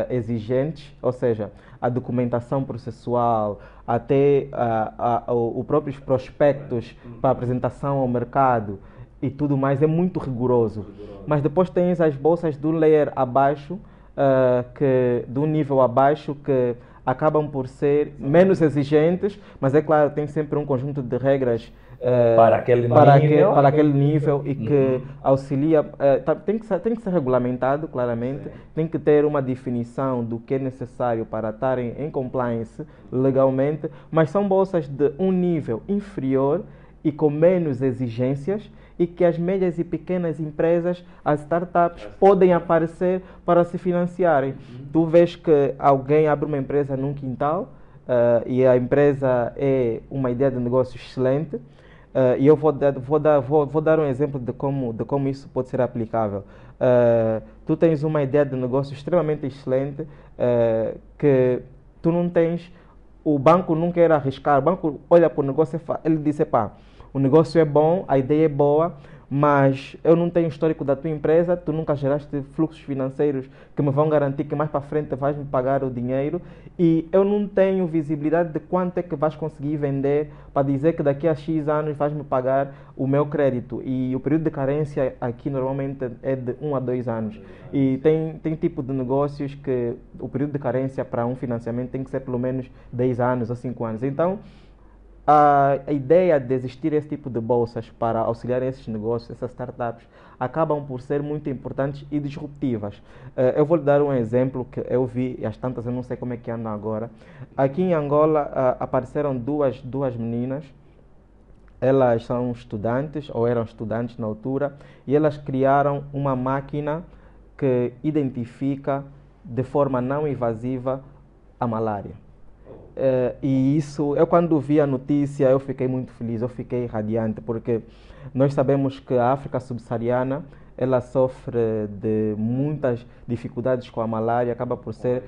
exigentes, ou seja, a documentação processual, até os próprios prospectos para apresentação ao mercado e tudo mais, é muito rigoroso. Mas depois tens as bolsas do layer abaixo, do nível abaixo, que acabam por ser menos exigentes, mas é claro, tem sempre um conjunto de regras para aquele nível e que auxilia, tem que ser regulamentado claramente, tem que ter uma definição do que é necessário para estarem em compliance legalmente, mas são bolsas de um nível inferior e com menos exigências, e que as médias e pequenas empresas, as startups, podem aparecer para se financiarem. Tu vês que alguém abre uma empresa num quintal e a empresa é uma ideia de negócio excelente, e eu vou dar um exemplo de como isso pode ser aplicável. Tu tens uma ideia de negócio extremamente excelente que tu não tens, o banco não quer arriscar, o banco olha para o negócio e ele diz, o negócio é bom, a ideia é boa, mas eu não tenho histórico da tua empresa, tu nunca geraste fluxos financeiros que me vão garantir que mais para frente vais me pagar o dinheiro e eu não tenho visibilidade de quanto é que vais conseguir vender para dizer que daqui a X anos vais me pagar o meu crédito. E o período de carência aqui normalmente é de 1 a 2 anos. E tem tipo de negócios que o período de carência para um financiamento tem que ser pelo menos 10 anos ou 5 anos. Então, a ideia de existir esse tipo de bolsas para auxiliar esses negócios, essas startups, acabam por ser muito importantes e disruptivas. Eu vou lhe dar um exemplo que eu vi, e às tantas eu não sei como é que anda agora. Aqui em Angola apareceram duas meninas, elas são estudantes, ou eram estudantes na altura, e elas criaram uma máquina que identifica de forma não invasiva a malária. E isso, eu quando vi a notícia, eu fiquei muito feliz, eu fiquei radiante, porque nós sabemos que a África subsaariana, ela sofre de muitas dificuldades com a malária, acaba por ser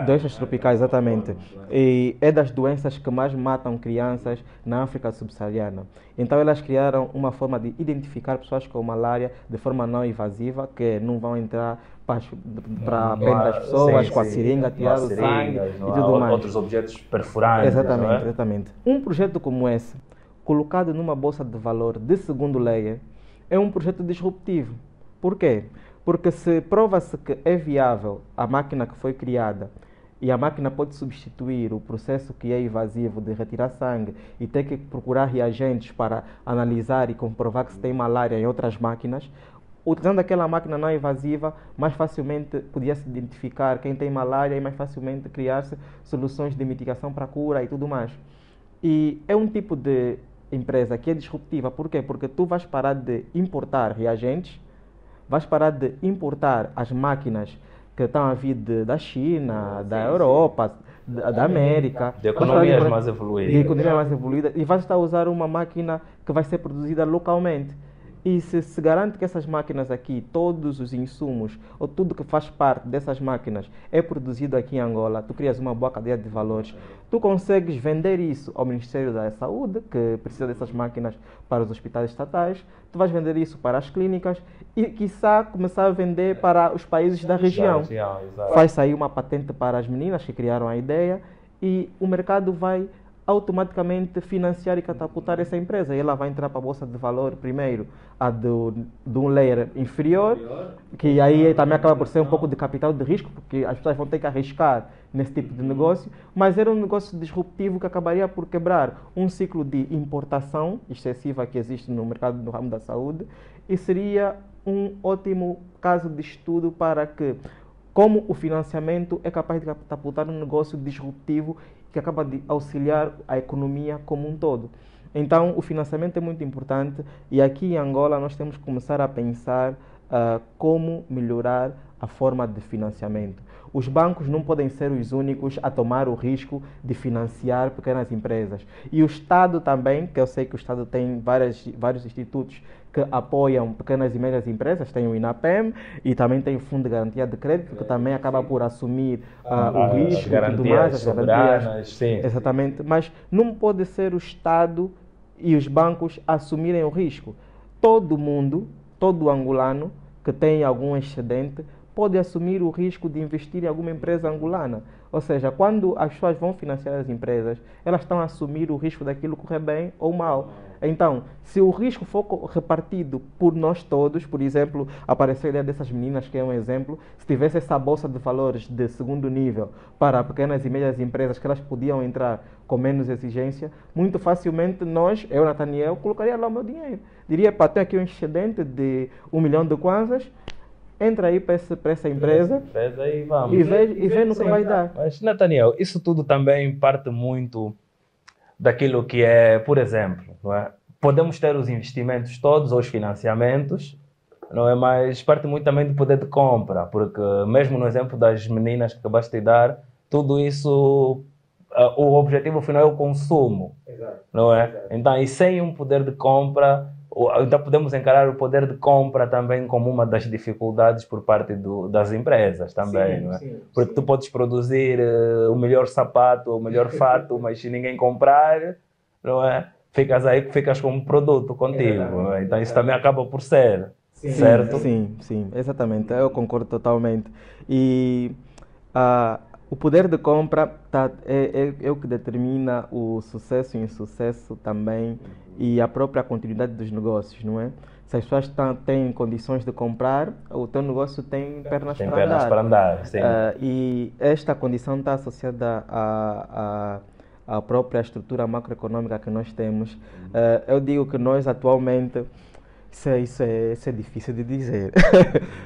doenças tropicais, exatamente. E é das doenças que mais matam crianças na África subsaariana. Então elas criaram uma forma de identificar pessoas com malária de forma não invasiva, que não vão entrar para a pele das pessoas, com a seringa, tirar o sangue e tudo mais. Outros objetos perfurantes. Exatamente, exatamente. Um projeto como esse, colocado numa bolsa de valor de segundo layer, é um projeto disruptivo. Por quê? Porque se prova-se que é viável a máquina que foi criada e a máquina pode substituir o processo que é invasivo de retirar sangue e ter que procurar reagentes para analisar e comprovar que se tem malária em outras máquinas, utilizando aquela máquina não invasiva, mais facilmente podia-se identificar quem tem malária e mais facilmente criar-se soluções de mitigação para a cura e tudo mais. E é um tipo de empresa que é disruptiva. Por quê? Porque tu vais parar de importar reagentes, vais parar de importar as máquinas que estão a vir da China, da Europa, da América. De economias mais evoluídas. De economia mais evoluída. E vai estar a usar uma máquina que vai ser produzida localmente. E se garante que essas máquinas aqui, todos os insumos, ou tudo que faz parte dessas máquinas é produzido aqui em Angola, tu crias uma boa cadeia de valores, tu consegues vender isso ao Ministério da Saúde, que precisa dessas máquinas para os hospitais estatais, tu vais vender isso para as clínicas e, quiçá, começar a vender para os países da região. Faz sair uma patente para as meninas que criaram a ideia e o mercado vai automaticamente financiar e catapultar essa empresa. E ela vai entrar para a Bolsa de Valor primeiro, a de um layer inferior, que aí também acaba por ser um pouco de capital de risco, porque as pessoas vão ter que arriscar nesse tipo de negócio, mas era um negócio disruptivo que acabaria por quebrar um ciclo de importação excessiva que existe no mercado do ramo da saúde e seria um ótimo caso de estudo para que, como o financiamento é capaz de catapultar um negócio disruptivo que acaba de auxiliar a economia como um todo. Então, o financiamento é muito importante e aqui em Angola nós temos que começar a pensar como melhorar a forma de financiamento. Os bancos não podem ser os únicos a tomar o risco de financiar pequenas empresas. E o Estado também, que eu sei que o Estado tem vários institutos que apoiam pequenas e médias empresas, tem o INAPEM e também tem o Fundo de Garantia de Crédito, que também acaba por assumir o risco e tudo mais, as garantias. Sim. Exatamente, mas não pode ser o Estado e os bancos assumirem o risco. Todo mundo, todo angolano que tem algum excedente, pode assumir o risco de investir em alguma empresa angolana. Ou seja, quando as pessoas vão financiar as empresas, elas estão a assumir o risco daquilo correr bem ou mal. Então, se o risco for repartido por nós todos, por exemplo, apareceu a ideia dessas meninas, que é um exemplo, se tivesse essa bolsa de valores de segundo nível para pequenas e médias empresas que elas podiam entrar com menos exigência, muito facilmente nós, eu, Nathaniel, colocaria lá o meu dinheiro. Diria, pá, tem aqui um excedente de 1 milhão de kwanzas, entra aí para essa empresa e vamos. E vê no que vai dar. Mas, Nathaniel, isso tudo também parte muito daquilo que é, por exemplo, não é? Podemos ter os investimentos todos ou os financiamentos, não é? Mas parte muito também do poder de compra, porque mesmo no exemplo das meninas que acabaste de dar, tudo isso, o objetivo final é o consumo, não é? Então, e sem um poder de compra, então podemos encarar o poder de compra também como uma das dificuldades por parte das empresas também, não é? Porque tu podes produzir o melhor sapato, o melhor fato, mas se ninguém comprar, não é? Ficas com um produto contigo, não é? Então isso também acaba por ser, certo? Sim, exatamente, eu concordo totalmente. E o poder de compra é o que determina o sucesso e insucesso também e a própria continuidade dos negócios, não é? Se as pessoas têm condições de comprar, o teu negócio tem pernas para andar. Sim. E esta condição está associada à própria estrutura macroeconômica que nós temos. Eu digo que nós atualmente, isso é difícil de dizer,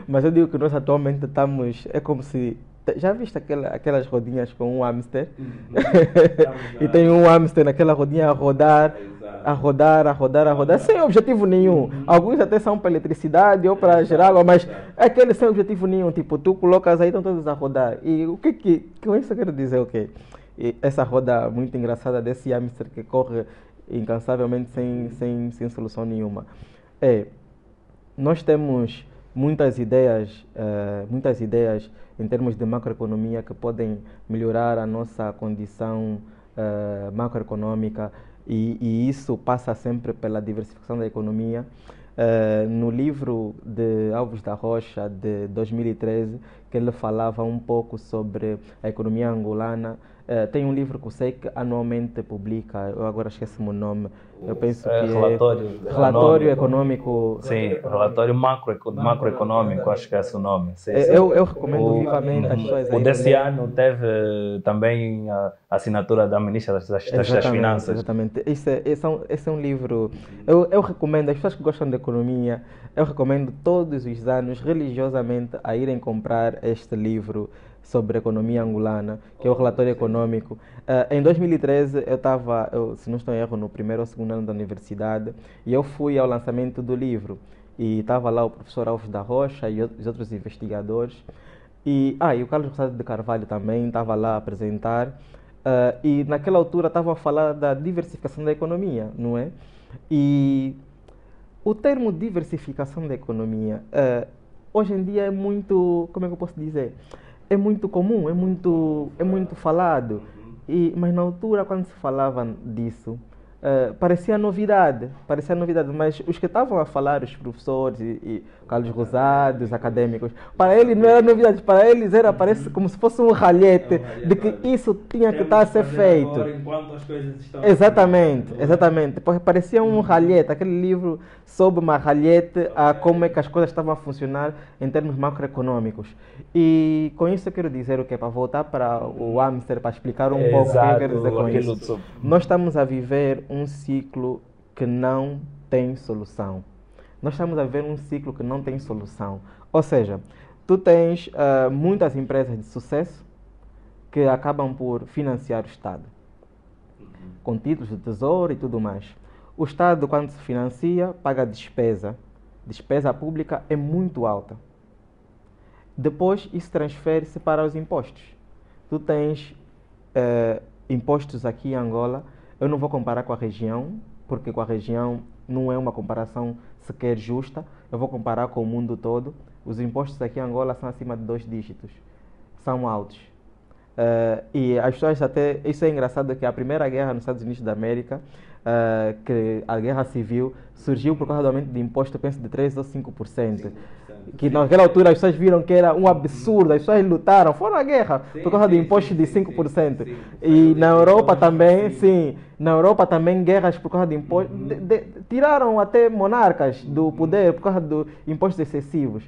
mas eu digo que nós atualmente estamos, é como se... Já viste aquelas rodinhas com um hamster? E tem um hamster naquela rodinha a rodar, sem objetivo nenhum. Alguns até são para eletricidade ou para gerar água, mas é aquele sem objetivo nenhum. Tipo, tu colocas aí, estão todos a rodar. E o que com isso eu quero dizer o quê? E essa roda muito engraçada desse hamster que corre incansavelmente sem solução nenhuma. Nós temos muitas ideias em termos de macroeconomia que podem melhorar a nossa condição macroeconômica e isso passa sempre pela diversificação da economia. No livro de Alves da Rocha, de 2013, que ele falava um pouco sobre a economia angolana, tem um livro que eu sei que anualmente publica, eu agora esqueci-me o nome, eu penso que Relatório Econômico... Sim, Relatório Macroeconômico, acho que é esse o nome. Sim. Eu recomendo vivamente as pessoas... O desse ano teve também a assinatura da Ministra das Finanças. Exatamente, esse é um livro... Eu recomendo, as pessoas que gostam de economia, eu recomendo todos os anos, religiosamente, a irem comprar este livro sobre a economia angolana, que é o Relatório Econômico. Em 2013, eu estava, se não estou em erro, no primeiro ou segundo ano da universidade, e eu fui ao lançamento do livro. E estava lá o professor Alves da Rocha e os outros investigadores. E o Carlos Rosado de Carvalho também estava lá a apresentar. E naquela altura estavam a falar da diversificação da economia, não é? E o termo diversificação da economia, hoje em dia é muito, como é que eu posso dizer? É muito comum, é muito falado. Mas na altura, quando se falava disso, parecia novidade, mas os que estavam a falar, os professores e Carlos Rosado, os académicos, para eles não era novidade, para eles era, parece como se fosse um ralhete de que isso tinha que estar a ser feito. Enquanto as coisas estão Exatamente. Parecia um ralhete, aquele livro sobre uma ralhete a como é que as coisas estavam a funcionar em termos macroeconômicos. E com isso eu quero dizer o que? Para voltar para o Amster, para explicar um pouco o que eu quero dizer com isso. Nós estamos a viver um ciclo que não tem solução. Nós estamos a viver um ciclo que não tem solução. Ou seja, tu tens muitas empresas de sucesso que acabam por financiar o Estado, com títulos de tesouro e tudo mais. O Estado, quando se financia, paga despesa. Despesa pública é muito alta. Depois, isso transfere-se para os impostos. Tu tens impostos aqui em Angola. Eu não vou comparar com a região, porque com a região não é uma comparação sequer justa. Eu vou comparar com o mundo todo. Os impostos aqui em Angola são acima de 2 dígitos. São altos. E as pessoas até... Isso é engraçado, que a primeira guerra nos Estados Unidos da América, que a guerra civil, surgiu por causa do aumento de imposto, eu penso, de 3 ou 5%. Que naquela altura as pessoas viram que era um absurdo, as pessoas lutaram, foram à guerra por causa do imposto de 5%. E na Europa também, na Europa também guerras por causa de imposto, tiraram até monarcas do poder por causa de impostos excessivos.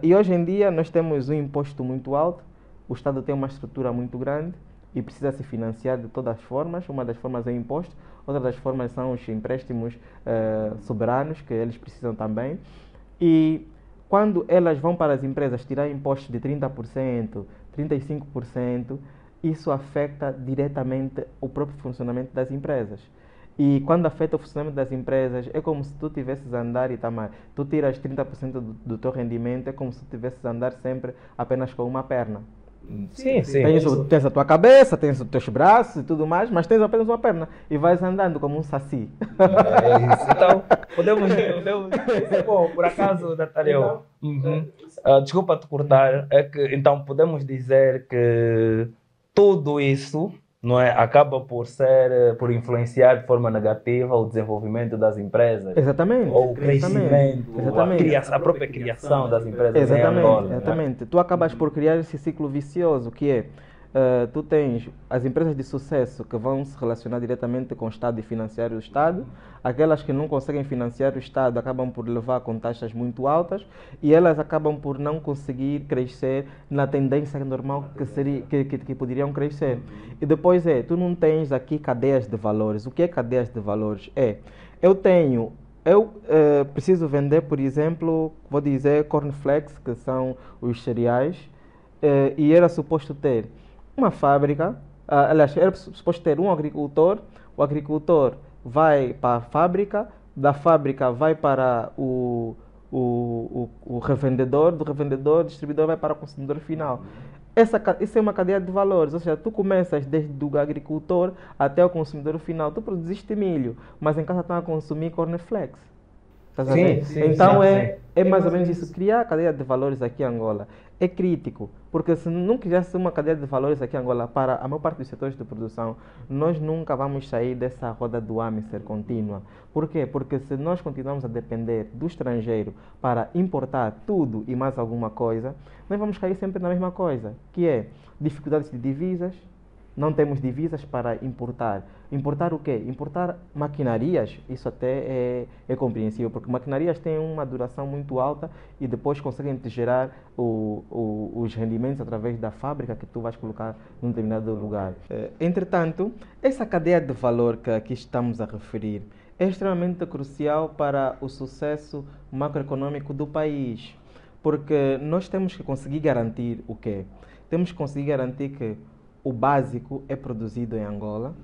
E hoje em dia nós temos um imposto muito alto, o Estado tem uma estrutura muito grande e precisa se financiar de todas as formas. Uma das formas é o imposto, outra das formas são os empréstimos soberanos, que eles precisam também. E quando elas vão para as empresas tirar impostos de 30%, 35%, isso afeta diretamente o próprio funcionamento das empresas. E quando afeta o funcionamento das empresas, é como se tu tivesses a andar, Itamar, tu tiras 30% do teu rendimento, é como se tu tivesses a andar sempre apenas com uma perna. Sim. Tens a tua cabeça, tens os teus braços e tudo mais, mas tens apenas uma perna e vais andando como um saci. É isso. Então, podemos bom, por acaso, Nathaniel, desculpa te cortar, é que então podemos dizer que tudo isso, não é, acaba por influenciar de forma negativa o desenvolvimento das empresas. Exatamente. Ou o crescimento, a própria criação das empresas em Angola. Exatamente. Tu acabas por criar esse ciclo vicioso, que é, tu tens as empresas de sucesso que vão se relacionar diretamente com o Estado e financiar o Estado. Aquelas que não conseguem financiar o Estado acabam por levar com taxas muito altas e elas acabam por não conseguir crescer na tendência normal que poderiam crescer. E depois tu não tens aqui cadeias de valores. O que é cadeias de valores? Eu preciso vender, por exemplo, vou dizer cornflakes, que são os cereais, e era suposto ter uma fábrica, aliás, era suposto ter um agricultor, o agricultor vai para a fábrica, da fábrica vai para o revendedor, do revendedor, o distribuidor vai para o consumidor final. Isso é uma cadeia de valores, ou seja, tu começas desde o agricultor até o consumidor final. Tu produziste milho, mas em casa estão a consumir cornflakes. Então é mais ou menos isso. Criar a cadeia de valores aqui em Angola é crítico, porque se não criasse uma cadeia de valores aqui em Angola para a maior parte dos setores de produção, nós nunca vamos sair dessa roda do hamster contínua. Por quê? Porque se nós continuarmos a depender do estrangeiro para importar tudo e mais alguma coisa, nós vamos cair sempre na mesma coisa, que é dificuldades de divisas. Não temos divisas para importar. Importar o quê? Importar maquinarias. Isso até é compreensível, porque maquinarias têm uma duração muito alta e depois conseguem te gerar os rendimentos através da fábrica que tu vais colocar num determinado lugar. Entretanto, essa cadeia de valor que aqui estamos a referir é extremamente crucial para o sucesso macroeconômico do país, porque nós temos que conseguir garantir o quê? Temos que conseguir garantir que o básico é produzido em Angola.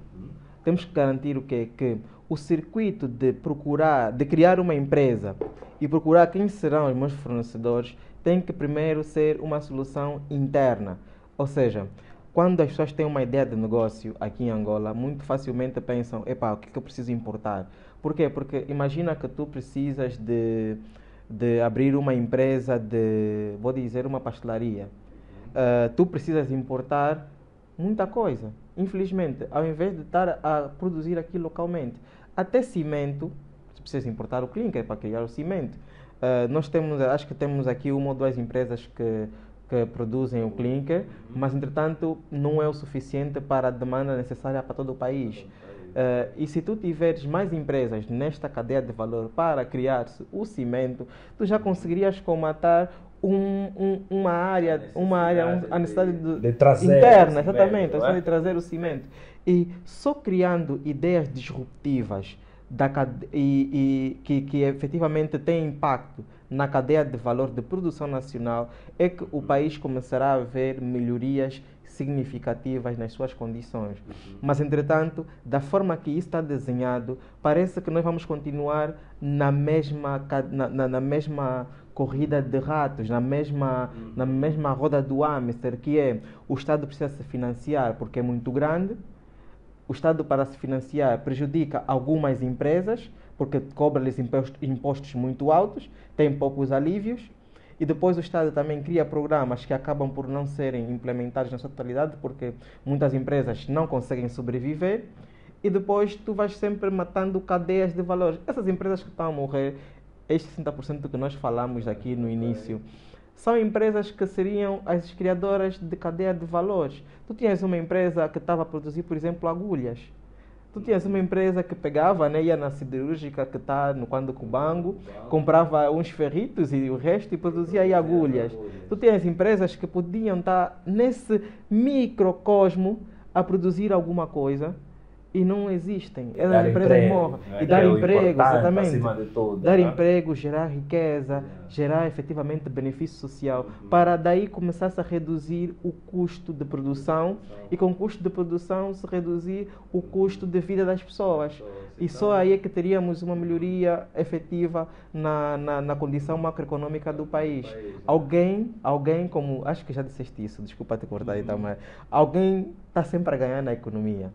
Temos que garantir o quê? Que o circuito de criar uma empresa e procurar quem serão os meus fornecedores, tem que primeiro ser uma solução interna. Ou seja, quando as pessoas têm uma ideia de negócio aqui em Angola, muito facilmente pensam, epá, o que é que eu preciso importar? Por quê? Porque imagina que tu precisas de abrir uma empresa de, vou dizer, uma pastelaria. Tu precisas importar muita coisa. Infelizmente, ao invés de estar a produzir aqui localmente, até cimento, você precisa importar o clinker para criar o cimento. Nós temos, acho que temos aqui uma ou duas empresas que produzem o clinker, mas entretanto não é o suficiente para a demanda necessária para todo o país. E se tu tiveres mais empresas nesta cadeia de valor para criar o cimento, tu já conseguirias comatar a necessidade de trazer interna, cimento, exatamente, a necessidade é? de trazer o cimento. E só criando ideias disruptivas que efetivamente têm impacto na cadeia de valor de produção nacional é que o país começará a ver melhorias significativas nas suas condições. Mas, entretanto, da forma que isso está desenhado, parece que nós vamos continuar na mesma corrida de ratos, na mesma roda do hamster, que é o Estado precisa se financiar porque é muito grande. O Estado, para se financiar, prejudica algumas empresas, porque cobra-lhes impostos muito altos, tem poucos alívios, e depois o Estado também cria programas que acabam por não serem implementados na sua totalidade, porque muitas empresas não conseguem sobreviver, e depois tu vais sempre matando cadeias de valores. Essas empresas que estão a morrer, estes 60% que nós falamos aqui no início, são empresas que seriam as criadoras de cadeia de valores. Tu tinhas uma empresa que estava a produzir, por exemplo, agulhas. Tu tinhas uma empresa que pegava, né, ia na siderúrgica que está no Quando Cubango, comprava uns ferritos e o resto e produzia aí agulhas. Tu tinhas empresas que podiam estar nesse microcosmo a produzir alguma coisa e não existem. As empresas morrem. E dar emprego, exatamente. Acima de tudo, dar emprego, gerar riqueza, gerar efetivamente benefício social, para daí começar-se a reduzir o custo de produção e com o custo de produção se reduzir o custo de vida das pessoas. E só aí é que teríamos uma melhoria efetiva na condição macroeconômica do país. Alguém, como, acho que já disseste isso, desculpa te cortar aí também, alguém está sempre a ganhar na economia.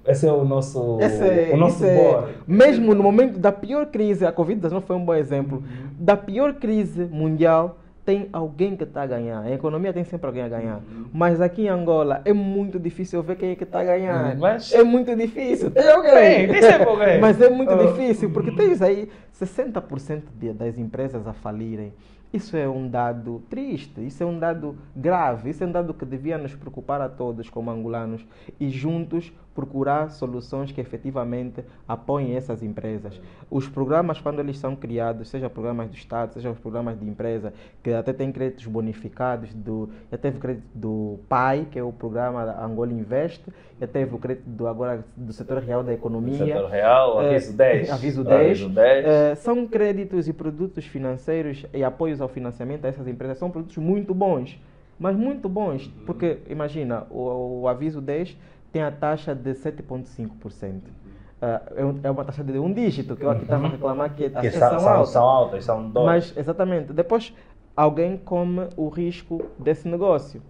Esse é o nosso bora. Mesmo no momento da pior crise, a Covid-19 foi um bom exemplo, da pior crise mundial, tem alguém que está a ganhar. A economia tem sempre alguém a ganhar. Mas aqui em Angola é muito difícil ver quem é que está a ganhar. É muito difícil. Tem alguém. Tem sempre alguém. Mas é muito difícil, porque tens aí 60% das empresas a falirem. Isso é um dado triste, isso é um dado grave, isso é um dado que devia nos preocupar a todos como angolanos e juntos procurar soluções que efetivamente apoiem essas empresas. Os programas, quando eles são criados, seja programas do Estado, seja os programas de empresa, que até têm créditos bonificados, já teve o crédito do PAI, que é o programa Angola Invest, já teve o crédito agora do Setor Real da Economia. Setor Real, Aviso 10. Aviso 10. São créditos e produtos financeiros e apoios ao financiamento a essas empresas, são produtos muito bons, mas muito bons, porque imagina, o Aviso 10 tem a taxa de 7,5%. É uma taxa de um dígito, que eu aqui estava a reclamar que as taxas são altas, são 2. Mas, exatamente, depois alguém come o risco desse negócio.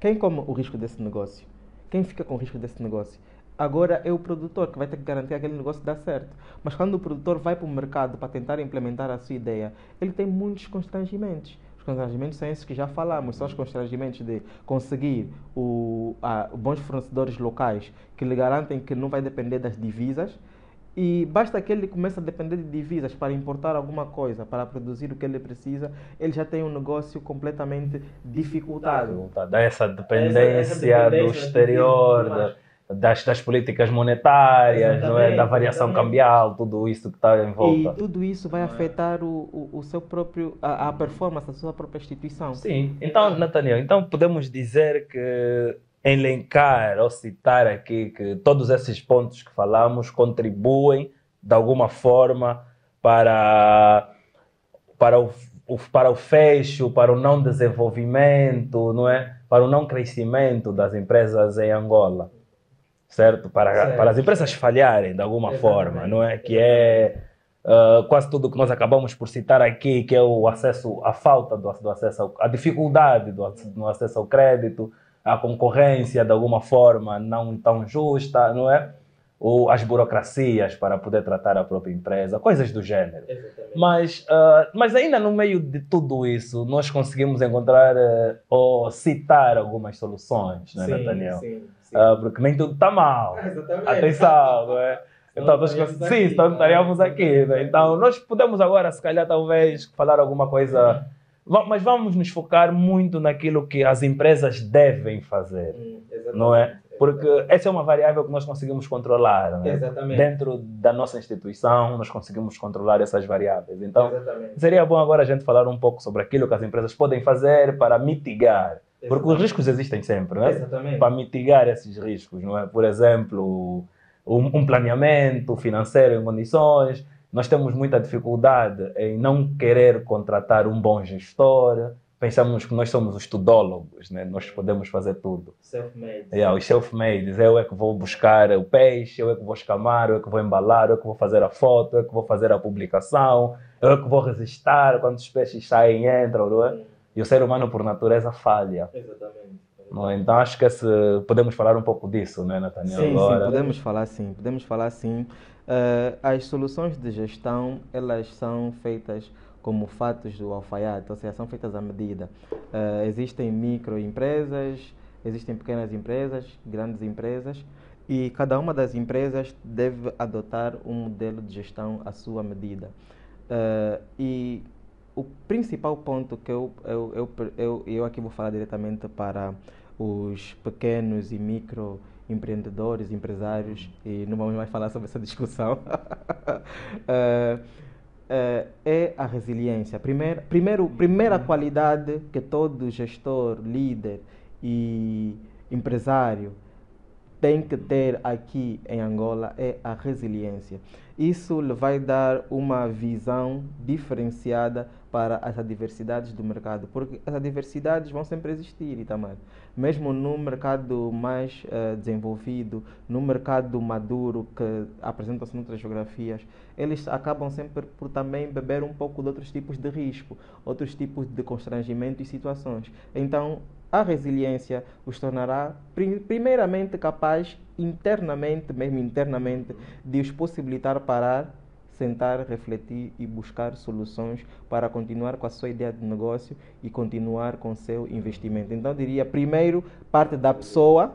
Quem come o risco desse negócio? Quem fica com o risco desse negócio? Agora é o produtor que vai ter que garantir que aquele negócio dá certo. Mas quando o produtor vai para o mercado para tentar implementar a sua ideia, ele tem muitos constrangimentos. Os constrangimentos são esses que já falamos, são os constrangimentos de conseguir bons fornecedores locais que lhe garantem que não vai depender das divisas. E basta que ele comece a depender de divisas para importar alguma coisa, para produzir o que ele precisa, ele já tem um negócio completamente dificultado. Essa dependência do exterior, das políticas monetárias, não é? Da variação cambial, tudo isso que está em volta. E tudo isso vai afetar o seu próprio, a performance da sua própria instituição. Sim. Então, Nathaniel, podemos dizer que elencar ou citar aqui que todos esses pontos que falamos contribuem de alguma forma para o fecho, para o não desenvolvimento, não é? Para o não crescimento das empresas em Angola. Certo? Para as empresas falharem de alguma forma, não é? Que é quase tudo que nós acabamos por citar aqui, que é o acesso, a falta do acesso, a dificuldade no acesso ao crédito, a concorrência de alguma forma não tão justa, não é? Ou as burocracias para poder tratar a própria empresa, coisas do gênero. Exatamente. Mas ainda no meio de tudo isso, nós conseguimos encontrar ou citar algumas soluções, não é, Nathaniel? Sim. Porque nem tudo está mal. Exatamente. Atenção, não é? Então, então estaríamos aqui. Né? Então, nós podemos agora, se calhar, talvez, falar alguma coisa, mas vamos nos focar muito naquilo que as empresas devem fazer, não é? Porque essa é uma variável que nós conseguimos controlar. Né? Exatamente. Dentro da nossa instituição, nós conseguimos controlar essas variáveis. Então, Exatamente. seria bom agora a gente falar um pouco sobre aquilo que as empresas podem fazer para mitigar. Porque os riscos existem sempre, né? Exatamente. Para mitigar esses riscos, não é? Por exemplo, um planeamento financeiro em condições. Nós temos muita dificuldade em não querer contratar um bom gestor. Pensamos que nós somos os tudólogos, né? Nós podemos fazer tudo. Self-made. Os self-made. Eu é que vou buscar o peixe, eu é que vou escamar, eu é que vou embalar, eu é que vou fazer a foto, eu é que vou fazer a publicação, eu é que vou resistir quando os peixes saem e entram, não é? E o ser humano, por natureza, falha. Exatamente. Não é? Então, acho que podemos falar um pouco disso, né, Nathaniel? Sim, agora. Podemos falar sim. As soluções de gestão, elas são feitas como fatos do alfaiate, ou seja, são feitas à medida. Existem microempresas, existem pequenas empresas, grandes empresas, e cada uma das empresas deve adotar um modelo de gestão à sua medida. E o principal ponto que eu aqui vou falar diretamente para os pequenos e microempreendedores, empresários, e não vamos mais falar sobre essa discussão, é a resiliência. Primeira qualidade que todo gestor, líder e empresário tem que ter aqui em Angola é a resiliência. Isso lhe vai dar uma visão diferenciada para as adversidades do mercado, porque as adversidades vão sempre existir, Itamar. Mesmo no mercado mais desenvolvido, no mercado maduro que apresentam-se noutras geografias, eles acabam sempre por também beber um pouco de outros tipos de risco, outros tipos de constrangimento e situações. Então, a resiliência os tornará primeiramente capaz internamente, de os possibilitar parar, sentar, refletir e buscar soluções para continuar com a sua ideia de negócio e continuar com o seu investimento. Então, eu diria, primeiro, parte da pessoa,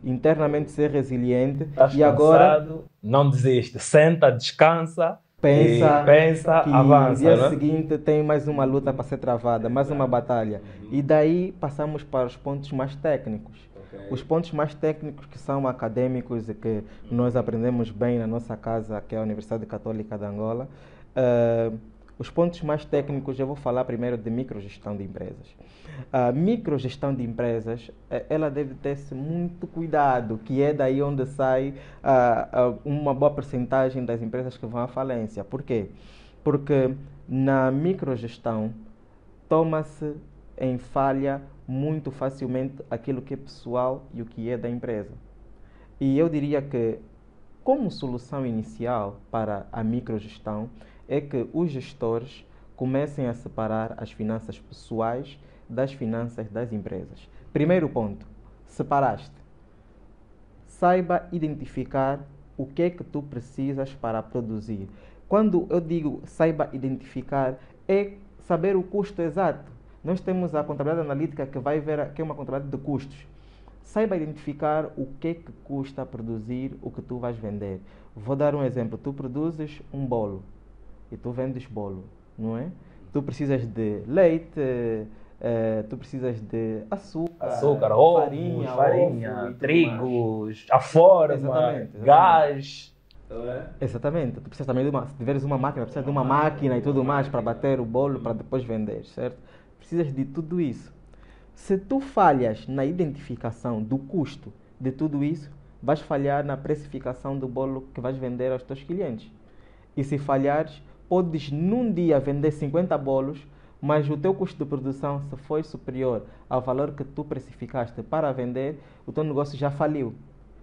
internamente ser resiliente. Estás e agora cansado, não desiste, senta, descansa, pensa que avança. dia Né? seguinte tem mais uma luta para ser travada, mais uma batalha. E daí passamos para os pontos mais técnicos. Os pontos mais técnicos que são acadêmicos e que nós aprendemos bem na nossa casa, que é a Universidade Católica de Angola. Os pontos mais técnicos, eu vou falar primeiro de microgestão de empresas. A microgestão de empresas, ela deve ter-se muito cuidado, que é daí onde sai uma boa percentagem das empresas que vão à falência. Por quê? Porque na microgestão toma-se em falha muito facilmente aquilo que é pessoal e o que é da empresa. E eu diria que, como solução inicial para a microgestão, é que os gestores comecem a separar as finanças pessoais das finanças das empresas. Primeiro ponto, separaste. Saiba identificar o que é que tu precisas para produzir. Quando eu digo saiba identificar, é saber o custo exato. Nós temos a contabilidade analítica que vai ver que é uma contabilidade de custos. Saiba identificar o que é que custa produzir o que tu vais vender. Vou dar um exemplo. Tu produzes um bolo e tu vendes bolo, não é? Tu precisas de leite, tu precisas de açúcar, ovos, farinha, trigos, a forma, Exatamente. gás. Exatamente. Tu precisas também se tiveres uma máquina, precisas de uma máquina e tudo mais para bater o bolo para depois vender, certo? Precisas de tudo isso. Se tu falhas na identificação do custo de tudo isso, vais falhar na precificação do bolo que vais vender aos teus clientes. E se falhares, podes num dia vender 50 bolos, mas o teu custo de produção, se foi superior ao valor que tu precificaste para vender, o teu negócio já faliu.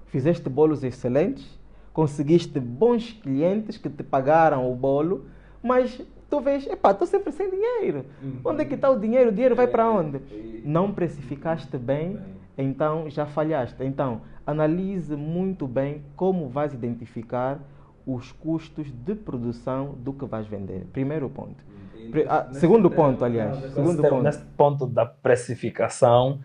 Fizeste bolos excelentes, conseguiste bons clientes que te pagaram o bolo, mas tu vês, epá, estou sempre sem dinheiro. Onde é que está o dinheiro? O dinheiro vai para onde? Não precificaste bem, então já falhaste. Então, analise muito bem como vais identificar os custos de produção do que vais vender. Primeiro ponto. Segundo ponto, aliás. Nesse ponto da precificação,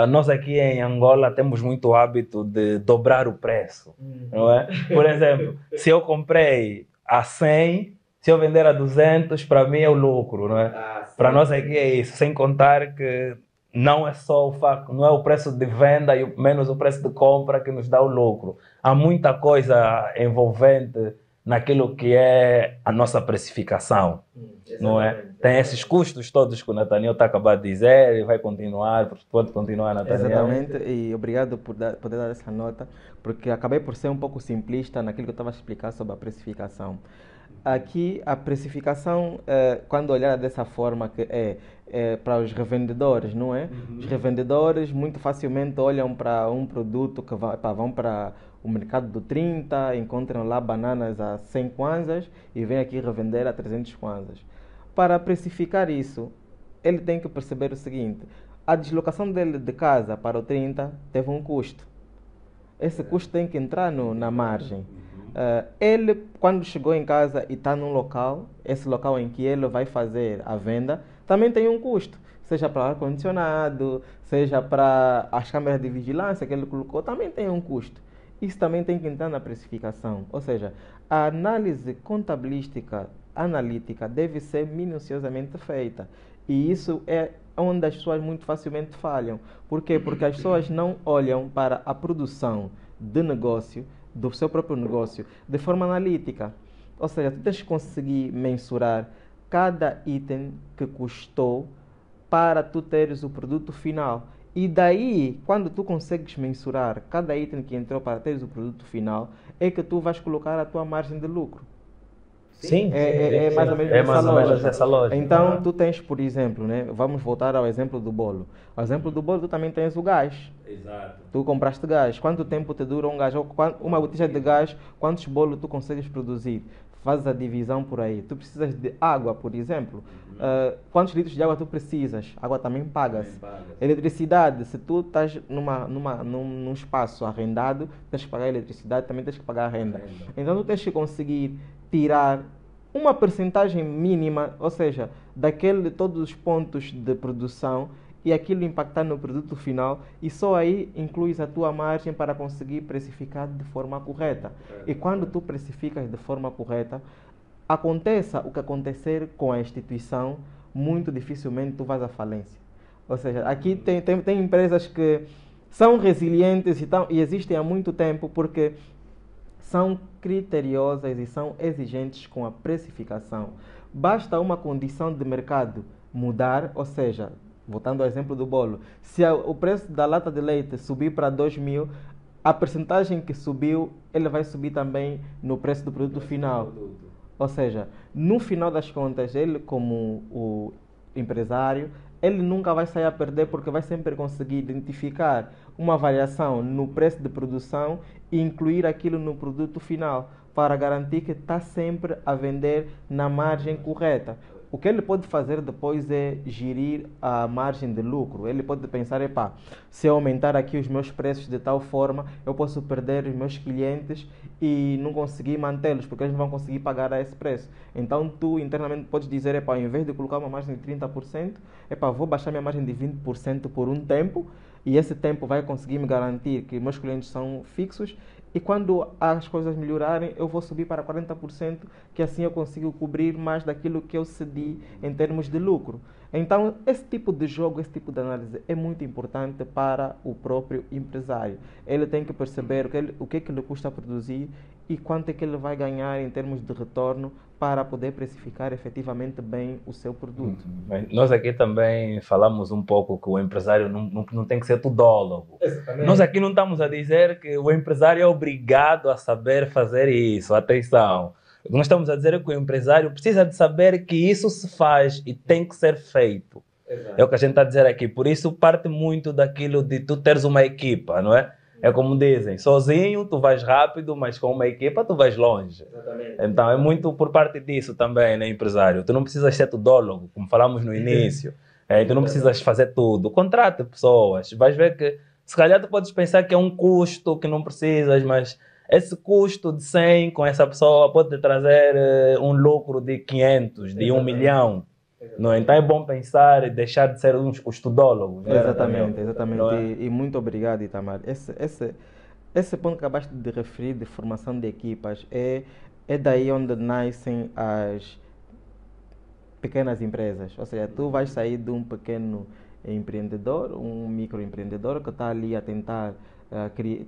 nós aqui em Angola temos muito hábito de dobrar o preço, não é? Por exemplo, se eu comprei a 100, se eu vender a 200, para mim é o lucro, não é? Para nós aqui é isso, sem contar que não é só o facto, não é o preço de venda e menos o preço de compra que nos dá o lucro. Há muita coisa envolvente naquilo que é a nossa precificação, não é? Tem esses custos todos que o Nathaniel está acabando de dizer e vai continuar, pode continuar, Nathaniel. Exatamente, e obrigado por poder dar essa nota, porque acabei por ser um pouco simplista naquilo que eu estava a explicar sobre a precificação. Aqui, a precificação, quando olhar dessa forma, que é para os revendedores, não é? Os revendedores muito facilmente olham para um produto que vão para o mercado do 30, encontram lá bananas a 100 kwanzas e vêm aqui revender a 300 kwanzas. Para precificar isso, ele tem que perceber o seguinte: a deslocação dele de casa para o 30 teve um custo. Esse custo tem que entrar na margem. Ele, quando chegou em casa e está num local, esse local em que ele vai fazer a venda, também tem um custo. Seja para o ar-condicionado, seja para as câmeras de vigilância que ele colocou, também tem um custo. Isso também tem que entrar na precificação. Ou seja, a análise contabilística analítica deve ser minuciosamente feita. E isso é onde as pessoas muito facilmente falham. Por quê? Porque as pessoas não olham para a produção de negócio, do seu próprio negócio, de forma analítica. Ou seja, tu tens que conseguir mensurar cada item que custou para tu teres o produto final. E daí, quando tu consegues mensurar cada item que entrou para teres o produto final, é que tu vais colocar a tua margem de lucro. Sim, é mais ou menos essa lógica. Então, tu tens, por exemplo, né? Vamos voltar ao exemplo do bolo. O exemplo do bolo, tu também tens o gás. Exato. Tu compraste gás. Quanto tempo te dura um gás? Uma botija de gás, quantos bolos tu consegues produzir? Fazes a divisão por aí. Tu precisas de água, por exemplo. Quantos litros de água tu precisas? Água também paga-se. Eletricidade, se tu estás num espaço arrendado, tens que pagar eletricidade, também tens que pagar a renda. Então, tu tens que conseguir tirar uma percentagem mínima, ou seja, todos os pontos de produção e aquilo impactar no produto final, e só aí incluis a tua margem para conseguir precificar de forma correta. E quando tu precificas de forma correta, aconteça o que acontecer com a instituição, muito dificilmente tu vais à falência. Ou seja, aqui tem empresas que são resilientes e existem há muito tempo porque são criteriosas e são exigentes com a precificação. Basta uma condição de mercado mudar, ou seja, voltando ao exemplo do bolo, se o preço da lata de leite subir para 2.000, a percentagem que subiu, ele vai subir também no preço do produto final. Ou seja, no final das contas, ele como o empresário, ele nunca vai sair a perder porque vai sempre conseguir identificar uma variação no preço de produção e incluir aquilo no produto final para garantir que está sempre a vender na margem correta. O que ele pode fazer depois é gerir a margem de lucro. Ele pode pensar, se eu aumentar aqui os meus preços de tal forma, eu posso perder os meus clientes e não conseguir mantê-los, porque eles não vão conseguir pagar a esse preço. Então, tu internamente podes dizer, ao invés de colocar uma margem de 30%, vou baixar minha margem de 20% por um tempo, e esse tempo vai conseguir me garantir que meus clientes são fixos, e quando as coisas melhorarem, eu vou subir para 40%, que assim eu consigo cobrir mais daquilo que eu cedi em termos de lucro. Então, esse tipo de jogo, esse tipo de análise é muito importante para o próprio empresário. Ele tem que perceber o que lhe custa produzir e quanto é que ele vai ganhar em termos de retorno para poder precificar efetivamente bem o seu produto. Nós aqui também falamos um pouco que o empresário não tem que ser tudólogo. Nós aqui não estamos a dizer que o empresário é obrigado a saber fazer isso. Atenção. O que nós estamos a dizer é que o empresário precisa de saber que isso se faz e tem que ser feito. Exato. É o que a gente está a dizer aqui. Por isso parte muito daquilo de tu teres uma equipa, não é? É como dizem, sozinho tu vais rápido, mas com uma equipa tu vais longe. Exatamente. Então é muito por parte disso também, né, empresário? Tu não precisas ser tudólogo, como falamos no início. Tu não precisas fazer tudo. Contrata pessoas. Vais ver que, se calhar tu podes pensar que é um custo que não precisas, mas esse custo de 100 com essa pessoa pode te trazer um lucro de 500, de 1 milhão. Não é? Então é bom pensar e deixar de ser os tudólogos. Né? Exatamente, exatamente. Não é? E muito obrigado, Itamar. Esse ponto que acabaste de referir de formação de equipas é daí onde nascem as pequenas empresas. Ou seja, tu vais sair de um pequeno empreendedor, um microempreendedor que está ali a tentar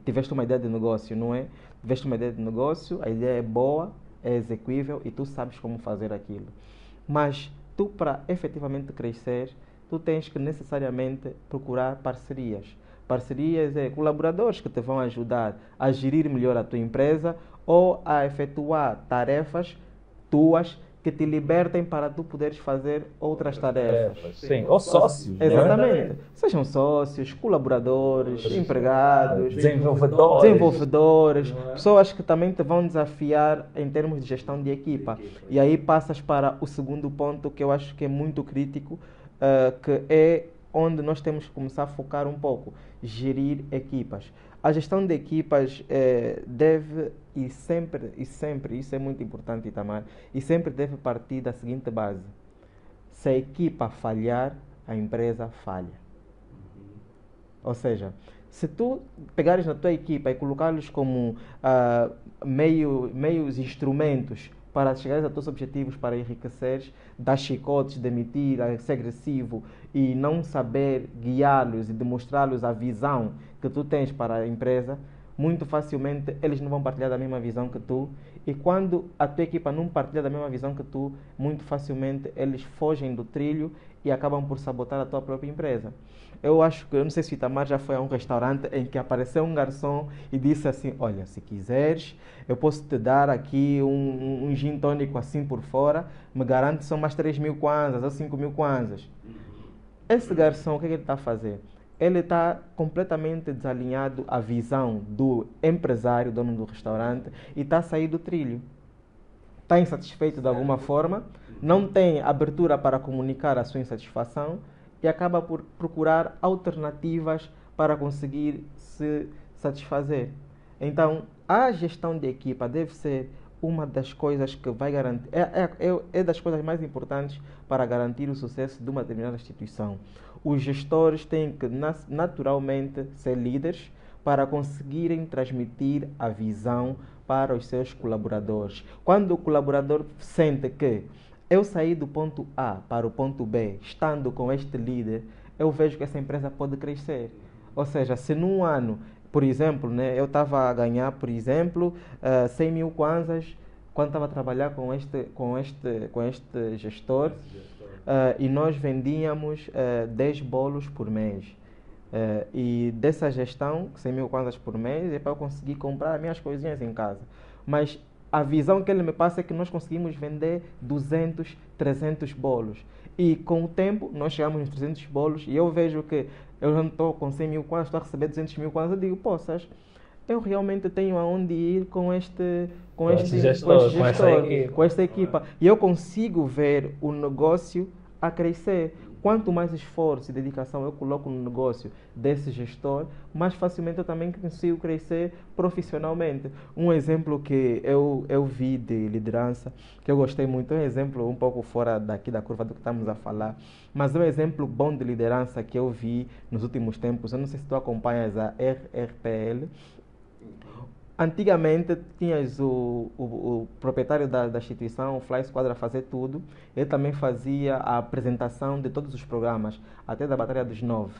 tiveste uma ideia de negócio, não é? Tiveste uma ideia de negócio, a ideia é boa, é execuível e tu sabes como fazer aquilo. Mas tu, para efetivamente crescer, tu tens que necessariamente procurar parcerias. Parcerias é colaboradores que te vão ajudar a gerir melhor a tua empresa ou a efetuar tarefas tuas que te libertem para tu poderes fazer outras tarefas. Sim, ou sócios. Exatamente. Né? Sejam sócios, colaboradores, empregados, desenvolvedores, pessoas que também te vão desafiar em termos de gestão de equipa. E aí passas para o segundo ponto que eu acho que é muito crítico, que é onde nós temos que começar a focar um pouco, gerir equipas. A gestão de equipas deve e sempre, isso é muito importante, Itamar, e sempre deve partir da seguinte base: se a equipa falhar, a empresa falha. Ou seja, se tu pegares na tua equipa e colocá-los como meios instrumentos para chegares a teus objetivos, para enriqueceres, dar chicotes, demitir, ser agressivo e não saber guiá-los e demonstrar-los a visão que tu tens para a empresa, muito facilmente eles não vão partilhar da mesma visão que tu. E quando a tua equipa não partilha da mesma visão que tu, muito facilmente eles fogem do trilho e acabam por sabotar a tua própria empresa. Eu não sei se o Itamar já foi a um restaurante em que apareceu um garçom e disse assim: olha, se quiseres, eu posso te dar aqui um gin tônico assim por fora, me garante que são mais 3.000 kwanzas ou 5.000 kwanzas. Esse garçom, o que ele está a fazer? Ele está completamente desalinhado à visão do empresário, dono do restaurante, e está a sair do trilho. Está insatisfeito de alguma forma, não tem abertura para comunicar a sua insatisfação e acaba por procurar alternativas para conseguir se satisfazer. Então, a gestão de equipa deve ser uma das coisas que vai garantir, é das coisas mais importantes para garantir o sucesso de uma determinada instituição. Os gestores têm que naturalmente ser líderes para conseguirem transmitir a visão para os seus colaboradores. Quando o colaborador sente que eu saí do ponto A para o ponto B, estando com este líder, eu vejo que essa empresa pode crescer. Ou seja, se num ano, por exemplo, né, eu estava a ganhar, por exemplo, 100.000 kwanzas, quando estava a trabalhar com este gestor, e nós vendíamos 10 bolos por mês. E dessa gestão, 100.000 kwanzas por mês, é para eu conseguir comprar as minhas coisinhas em casa. Mas a visão que ele me passa é que nós conseguimos vender 200, 300 bolos. E com o tempo, nós chegamos nos 300 bolos e eu vejo que eu já não estou com 100.000 kwanzas, estou a receber 200.000 kwanzas. Eu digo, poças, eu realmente tenho aonde ir com esta equipa. E eu consigo ver o negócio a crescer. Quanto mais esforço e dedicação eu coloco no negócio desse gestor, mais facilmente eu também consigo crescer profissionalmente. Um exemplo que eu vi de liderança, que eu gostei muito, é um exemplo um pouco fora daqui da curva do que estamos a falar, mas é um exemplo bom de liderança que eu vi nos últimos tempos. Eu não sei se tu acompanhas a RRPL. Antigamente, tinhas o proprietário da instituição, o Fly Squad, a fazer tudo. Ele também fazia a apresentação de todos os programas, até da Batalha dos 9.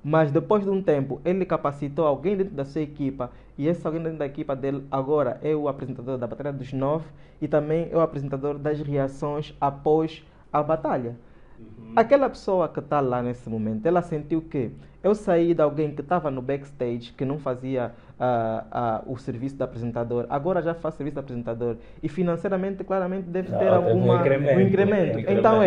Mas depois de um tempo, ele capacitou alguém dentro da sua equipa, e esse alguém dentro da equipa dele agora é o apresentador da Batalha dos 9 e também é o apresentador das reações após a batalha. Aquela pessoa que está lá nesse momento, ela sentiu que eu saí de alguém que estava no backstage, que não fazia o serviço de apresentador, agora já faz serviço de apresentador e financeiramente, claramente, deve ter um incremento. Então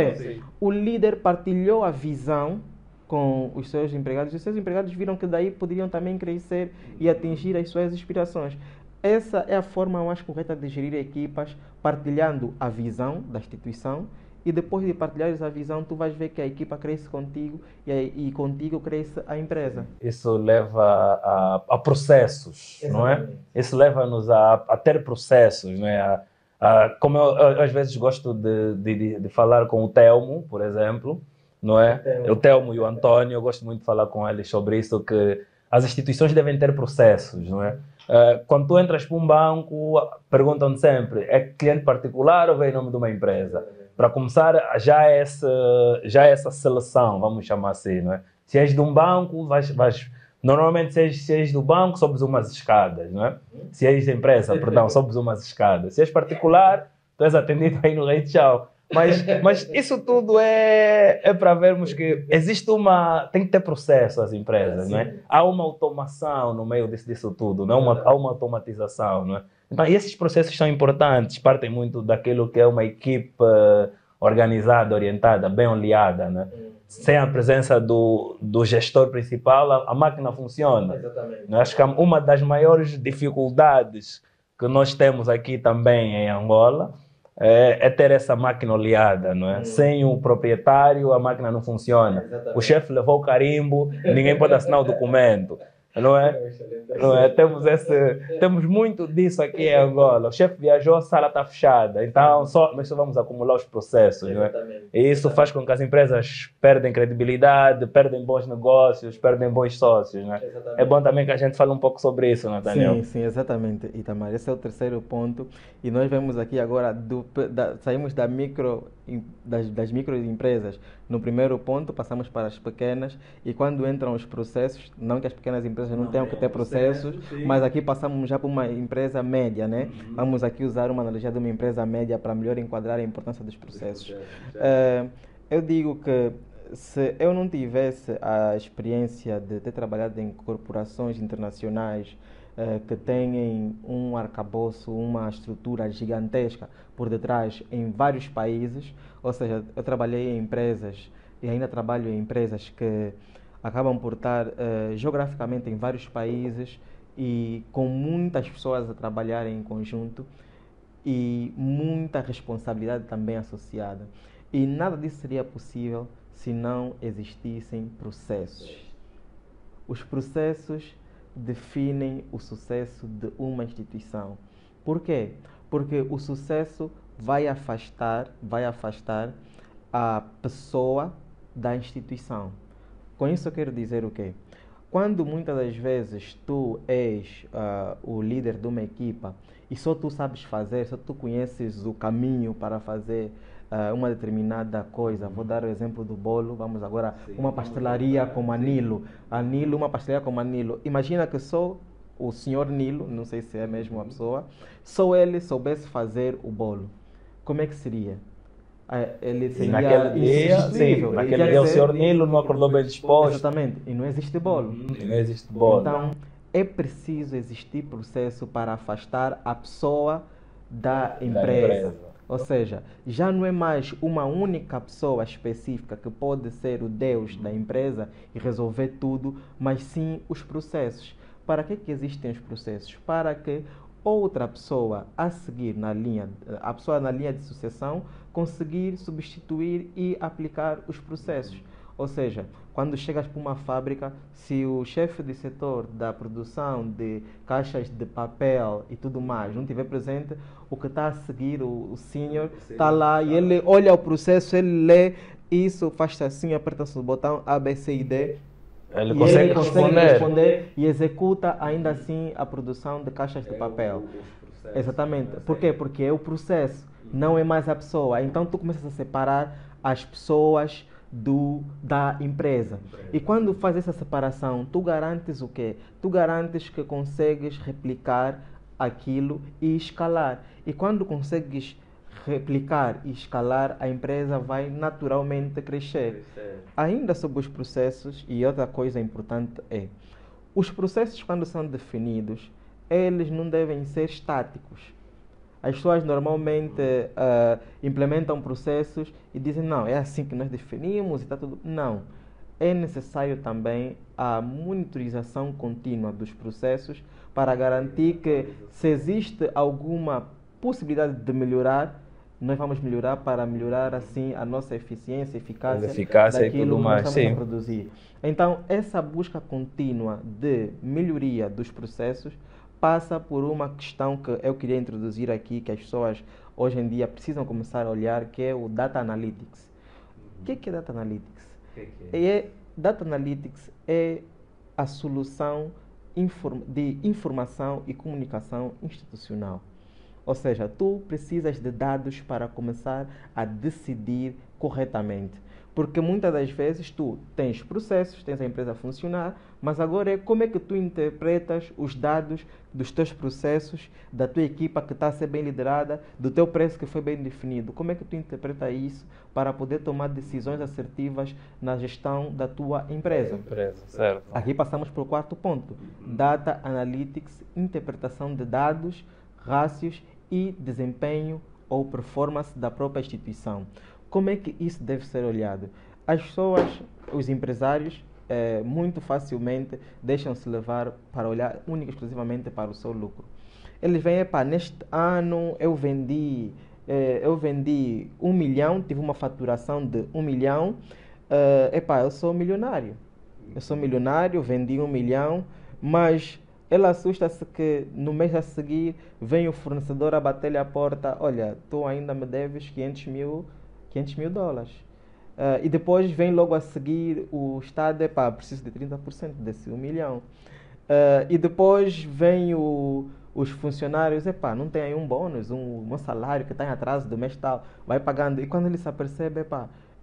o líder partilhou a visão com os seus empregados, e os seus empregados viram que daí poderiam também crescer e atingir as suas aspirações. Essa é a forma mais correta de gerir equipas, partilhando a visão da instituição, e depois de partilhares a visão, tu vais ver que a equipa cresce contigo e contigo cresce a empresa. Isso leva a processos, não é? Isso leva-nos a ter processos, não é? Como eu às vezes gosto de falar com o Telmo, por exemplo, não é? O Telmo e o Antônio, eu gosto muito de falar com eles sobre isso, que as instituições devem ter processos, não é? Quando tu entras para um banco, perguntam-te sempre, é cliente particular ou vem em nome de uma empresa? Para começar, já é essa seleção, vamos chamar assim, não é? Se és de um banco, normalmente se és do banco, sobes umas escadas, não é? Se és de empresa, perdão, sobes umas escadas. Se és particular, tu és atendido aí no Rei Tchau. Mas isso tudo é para vermos que tem que ter processo as empresas, não é? Há uma automação no meio disso tudo, não é? Há uma automatização, não é? Então, esses processos são importantes, partem muito daquilo que é uma equipe organizada, orientada, bem oleada, né? Sem a presença do gestor principal, a máquina funciona. Exatamente. Eu acho que uma das maiores dificuldades que nós temos aqui também em Angola é ter essa máquina oleada, não é? Sem o proprietário, a máquina não funciona. O chefe levou o carimbo, ninguém pode assinar o documento. Não é? Não é? Temos muito disso aqui em Angola. O chefe viajou, a sala está fechada. Então, nós só vamos acumular os processos. Não é? E isso faz com que as empresas perdem credibilidade, perdem bons negócios, perdem bons sócios. Não é? É bom também que a gente fale um pouco sobre isso, Nathaniel. Sim, exatamente, Itamar. Esse é o terceiro ponto. E nós vemos aqui agora, saímos das microempresas. No primeiro ponto, passamos para as pequenas. E quando entram os processos, não que as pequenas empresas não tenham que ter processos, mas aqui passamos já para uma empresa média, né? Vamos aqui usar uma analogia de uma empresa média para melhor enquadrar a importância dos processos. Eu digo que se eu não tivesse a experiência de ter trabalhado em corporações internacionais que têm um arcabouço, uma estrutura gigantesca por detrás em vários países, ou seja, eu trabalhei em empresas e ainda trabalho em empresas que acabam por estar geograficamente em vários países e com muitas pessoas a trabalhar em conjunto e muita responsabilidade também associada. E nada disso seria possível se não existissem processos. Os processos definem o sucesso de uma instituição. Por quê? Porque o sucesso vai afastar a pessoa da instituição. Com isso eu quero dizer o quê? Quando muitas das vezes tu és o líder de uma equipa e só tu sabes fazer, só tu conheces o caminho para fazer uma determinada coisa. Vou dar o exemplo do bolo. Vamos agora, uma pastelaria como a Nilo. Uma pastelaria como a Nilo. Imagina que só o senhor Nilo, não sei se é mesmo a pessoa, só ele soubesse fazer o bolo. Como é que seria? Ele seria insubstituível. Naquele dia o senhor Nilo não acordou bem disposto. Exatamente. E não existe bolo. Não existe bolo. Então, é preciso existir processo para afastar a pessoa da empresa. Ou seja, já não é mais uma única pessoa específica que pode ser o Deus da empresa e resolver tudo, mas sim os processos. Para que existem os processos? Para que outra pessoa a seguir a pessoa na linha de sucessão, conseguir substituir e aplicar os processos. Ou seja, quando chegas para uma fábrica, se o chefe de setor da produção de caixas de papel e tudo mais não estiver presente, o que está a seguir, o senior, está lá e ele olha o processo, ele lê isso, faz assim, aperta-se o botão A, B, C e D. Ele consegue responder e executa ainda assim a produção de caixas de papel. Exatamente. Por quê? Porque é o processo, não é mais a pessoa. Então tu começas a separar as pessoas da empresa. E quando faz essa separação, tu garantes o quê? Tu garantes que consegues replicar aquilo e escalar. E quando consegues replicar e escalar, a empresa vai naturalmente crescer. Ainda sobre os processos, e outra coisa importante os processos, quando são definidos, eles não devem ser estáticos. As pessoas normalmente implementam processos e dizem, não, é assim que nós definimos e está tudo. Não. é necessário também a monitorização contínua dos processos para garantir que, se existe alguma possibilidade de melhorar, nós vamos melhorar para melhorar assim a nossa eficiência, eficácia e daquilo tudo que mais, nós estamos sim. a produzir. Então, essa busca contínua de melhoria dos processos passa por uma questão que eu queria introduzir aqui, que as pessoas hoje em dia precisam começar a olhar, que é o Data Analytics. O que é Data Analytics? Data Analytics é a solução de informação e comunicação institucional. Ou seja, tu precisas de dados para começar a decidir corretamente. Porque muitas das vezes tu tens processos, tens a empresa a funcionar, mas agora é como é que tu interpretas os dados dos teus processos, da tua equipa que está a ser bem liderada, do teu preço que foi bem definido. Como é que tu interpreta isso para poder tomar decisões assertivas na gestão da tua empresa? Certo. Aqui passamos para o quarto ponto. Data Analytics, interpretação de dados, rácios e desempenho ou performance da própria instituição. Como é que isso deve ser olhado? As pessoas, os empresários, muito facilmente deixam-se levar para olhar única e exclusivamente para o seu lucro. Eles veem, neste ano eu vendi 1 milhão, tive uma faturação de 1 milhão, eu sou milionário. Vendi 1 milhão, mas ele assusta-se que no mês a seguir vem o fornecedor a bater-lhe a porta: olha, tu ainda me deves 500 mil dólares. E depois vem logo a seguir o Estado: preciso de 30% desse 1 milhão. E depois vem os funcionários: não tem aí um bônus, um salário que está em atraso do mês tal, vai pagando. E quando ele se apercebe,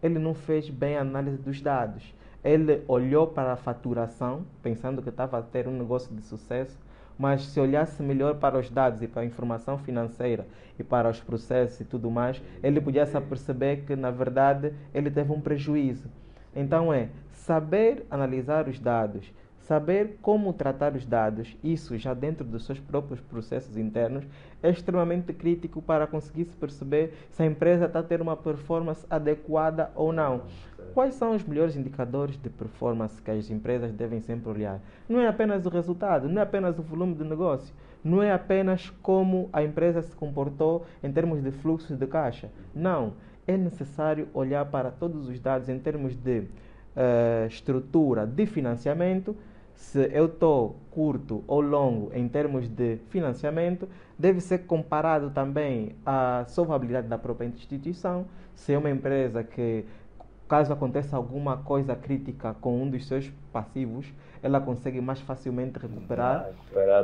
ele não fez bem a análise dos dados. Ele olhou para a faturação, pensando que estava a ter um negócio de sucesso, mas se olhasse melhor para os dados e para a informação financeira e para os processos e tudo mais, ele podia se perceber que, na verdade, ele teve um prejuízo. Então, saber analisar os dados, saber como tratar os dados, isso já dentro dos seus próprios processos internos, é extremamente crítico para conseguir se perceber se a empresa está a ter uma performance adequada ou não. Quais são os melhores indicadores de performance que as empresas devem sempre olhar? Não é apenas o resultado, não é apenas o volume de negócio, não é apenas como a empresa se comportou em termos de fluxo de caixa. Não, é necessário olhar para todos os dados em termos de estrutura de financiamento. Se eu estou curto ou longo em termos de financiamento, deve ser comparado também à solvabilidade da própria instituição. Se é uma empresa que, caso aconteça alguma coisa crítica com um dos seus passivos, ela consegue mais facilmente recuperar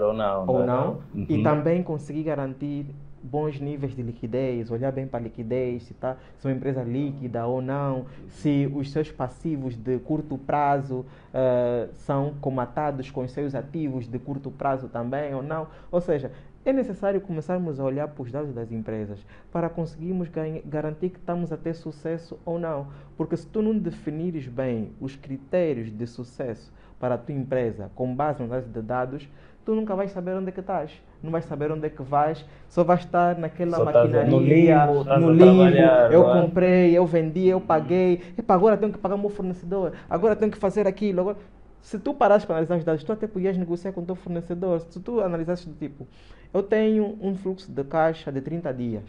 ou não. E também conseguir garantir bons níveis de liquidez, olhar bem para a liquidez, se é uma empresa líquida ou não, se os seus passivos de curto prazo são comatados com os seus ativos de curto prazo também ou não. Ou seja, é necessário começarmos a olhar para os dados das empresas para conseguirmos garantir que estamos a ter sucesso ou não. Porque se tu não definires bem os critérios de sucesso para a tua empresa com base na análise de dados, tu nunca vais saber onde é que estás. Não vais saber onde é que vais, só vais estar naquela maquinaria, no limbo, eu comprei, eu vendi, eu paguei, agora tenho que pagar o meu fornecedor, agora tenho que fazer aquilo. Agora, se tu parares para analisar os dados, tu até podias negociar com o teu fornecedor. Se tu analisasses do tipo: eu tenho um fluxo de caixa de 30 dias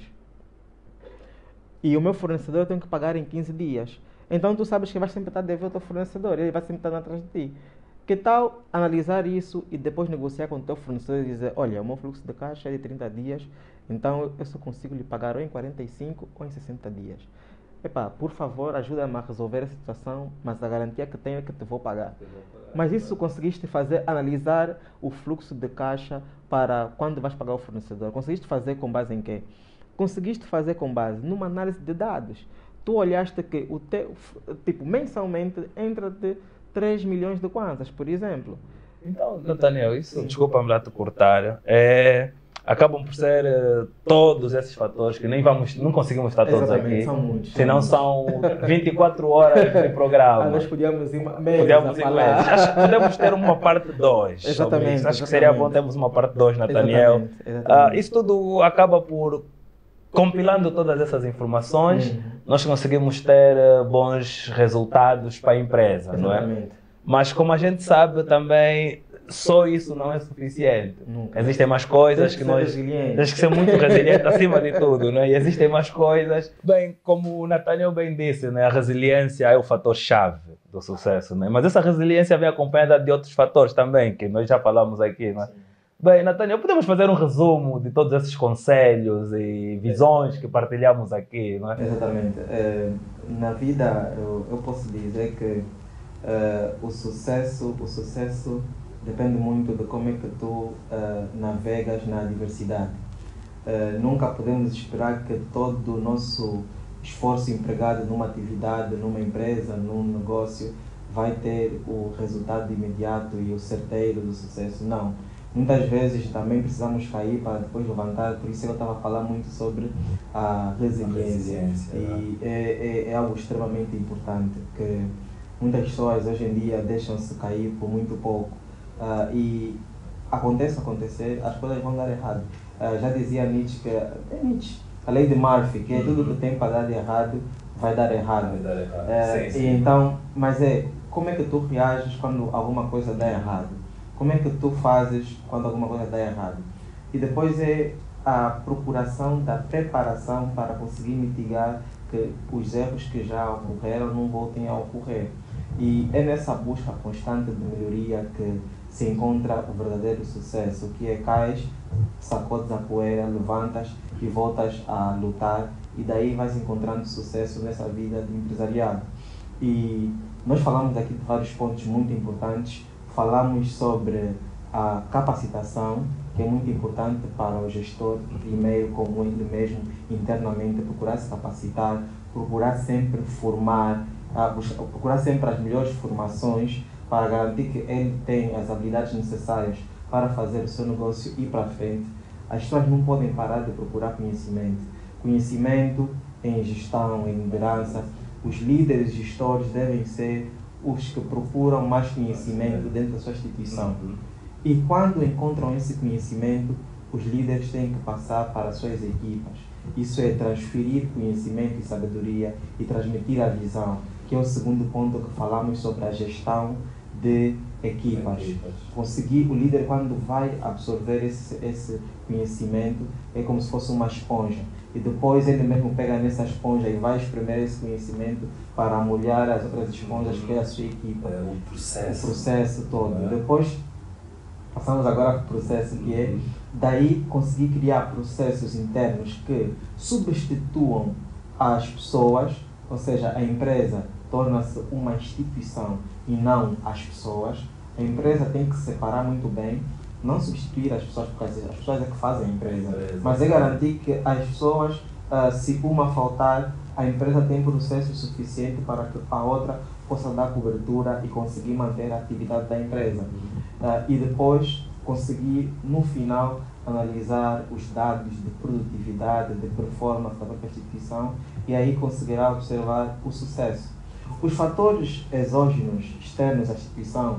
e o meu fornecedor eu tenho que pagar em 15 dias. Então tu sabes que vais sempre estar a dever ao teu fornecedor, ele vai sempre estar atrás de ti. Que tal analisar isso e depois negociar com o teu fornecedor e dizer: olha, o meu fluxo de caixa é de 30 dias, então eu só consigo lhe pagar ou em 45 ou em 60 dias. Por favor, ajuda-me a resolver a situação, mas a garantia que tenho é que te vou pagar. Mas isso conseguiste fazer, analisar o fluxo de caixa para quando vais pagar o fornecedor. Conseguiste fazer com base em quê? Conseguiste fazer com base numa análise de dados. Tu olhaste que o teu, mensalmente entra-te 3 milhões de kwanzas, por exemplo. Então, Nathaniel, isso, desculpa-me lá te cortar, acabam por ser todos esses fatores que não conseguimos estar todos aqui. São muitos. Senão são 24 horas de programa. Nós podíamos ir meses. Acho que podemos ter uma parte 2. Exatamente. Acho que seria bom termos uma parte 2, Nathaniel. Exatamente. Isso tudo acaba por compilando todas essas informações, nós conseguimos ter bons resultados para a empresa, não é? Exatamente. Mas como a gente sabe também, só isso não é suficiente. Nunca. Existem mais coisas Tens que que ser nós... resiliente. Tens que ser muito resiliente acima de tudo, não é? E existem mais coisas. Bem, como o Nathaniel bem disse, né? A resiliência é o fator-chave do sucesso, né? Mas essa resiliência vem acompanhada de outros fatores também, que nós já falamos aqui, não é? Bem, Nathaniel, podemos fazer um resumo de todos esses conselhos e visões que partilhamos aqui, não é? Exatamente. Na vida, eu posso dizer que o sucesso depende muito de como é que tu navegas na diversidade. Nunca podemos esperar que todo o nosso esforço empregado numa atividade, numa empresa, num negócio, vai ter o resultado imediato e o certeiro do sucesso. Não. Muitas vezes também precisamos cair para depois levantar, por isso eu estava a falar muito sobre a resiliência. E é algo extremamente importante, que muitas pessoas hoje em dia deixam-se cair por muito pouco. E acontecer, as coisas vão dar errado. Já dizia Nietzsche, a lei de Murphy, que é tudo que tem para dar de errado, vai dar errado. Sim. Então, mas como é que tu reages quando alguma coisa dá errado? Como é que tu fazes quando alguma coisa dá errado? E depois é a procuração da preparação para conseguir mitigar que os erros que já ocorreram não voltem a ocorrer. E é nessa busca constante de melhoria que se encontra o verdadeiro sucesso, que é cais, sacodes a poeira, levantas e voltas a lutar, e daí vais encontrando sucesso nessa vida de empresariado. E nós falamos aqui de vários pontos muito importantes. Falamos sobre a capacitação, que é muito importante para o gestor, primeiro, como ele mesmo internamente, procurar se capacitar, procurar sempre formar, procurar sempre as melhores formações para garantir que ele tem as habilidades necessárias para fazer o seu negócio ir para frente. As pessoas não podem parar de procurar conhecimento. Conhecimento em gestão, em liderança. Os líderes gestores devem ser os que procuram mais conhecimento dentro da sua instituição. E quando encontram esse conhecimento, os líderes têm que passar para as suas equipas. Isso é transferir conhecimento e sabedoria e transmitir a visão, que é o segundo ponto que falamos sobre a gestão de equipas. Conseguir, o líder, quando vai absorver esse conhecimento, é como se fosse uma esponja. E depois ele mesmo pega nessa esponja e vai espremer esse conhecimento para molhar as outras esponjas, que é a sua equipa. O processo todo. Depois, passamos agora para o processo, que é daí conseguir criar processos internos que substituam as pessoas, ou seja, a empresa torna-se uma instituição e não as pessoas. A empresa tem que se separar muito bem, não substituir as pessoas, porque as pessoas é que fazem a empresa, mas é garantir que as pessoas, se uma faltar, a empresa tem processo suficiente para que a outra possa dar cobertura e conseguir manter a atividade da empresa. E depois conseguir, no final, analisar os dados de produtividade, de performance da própria instituição, e aí conseguirá observar o sucesso. Os fatores exógenos, externos à instituição,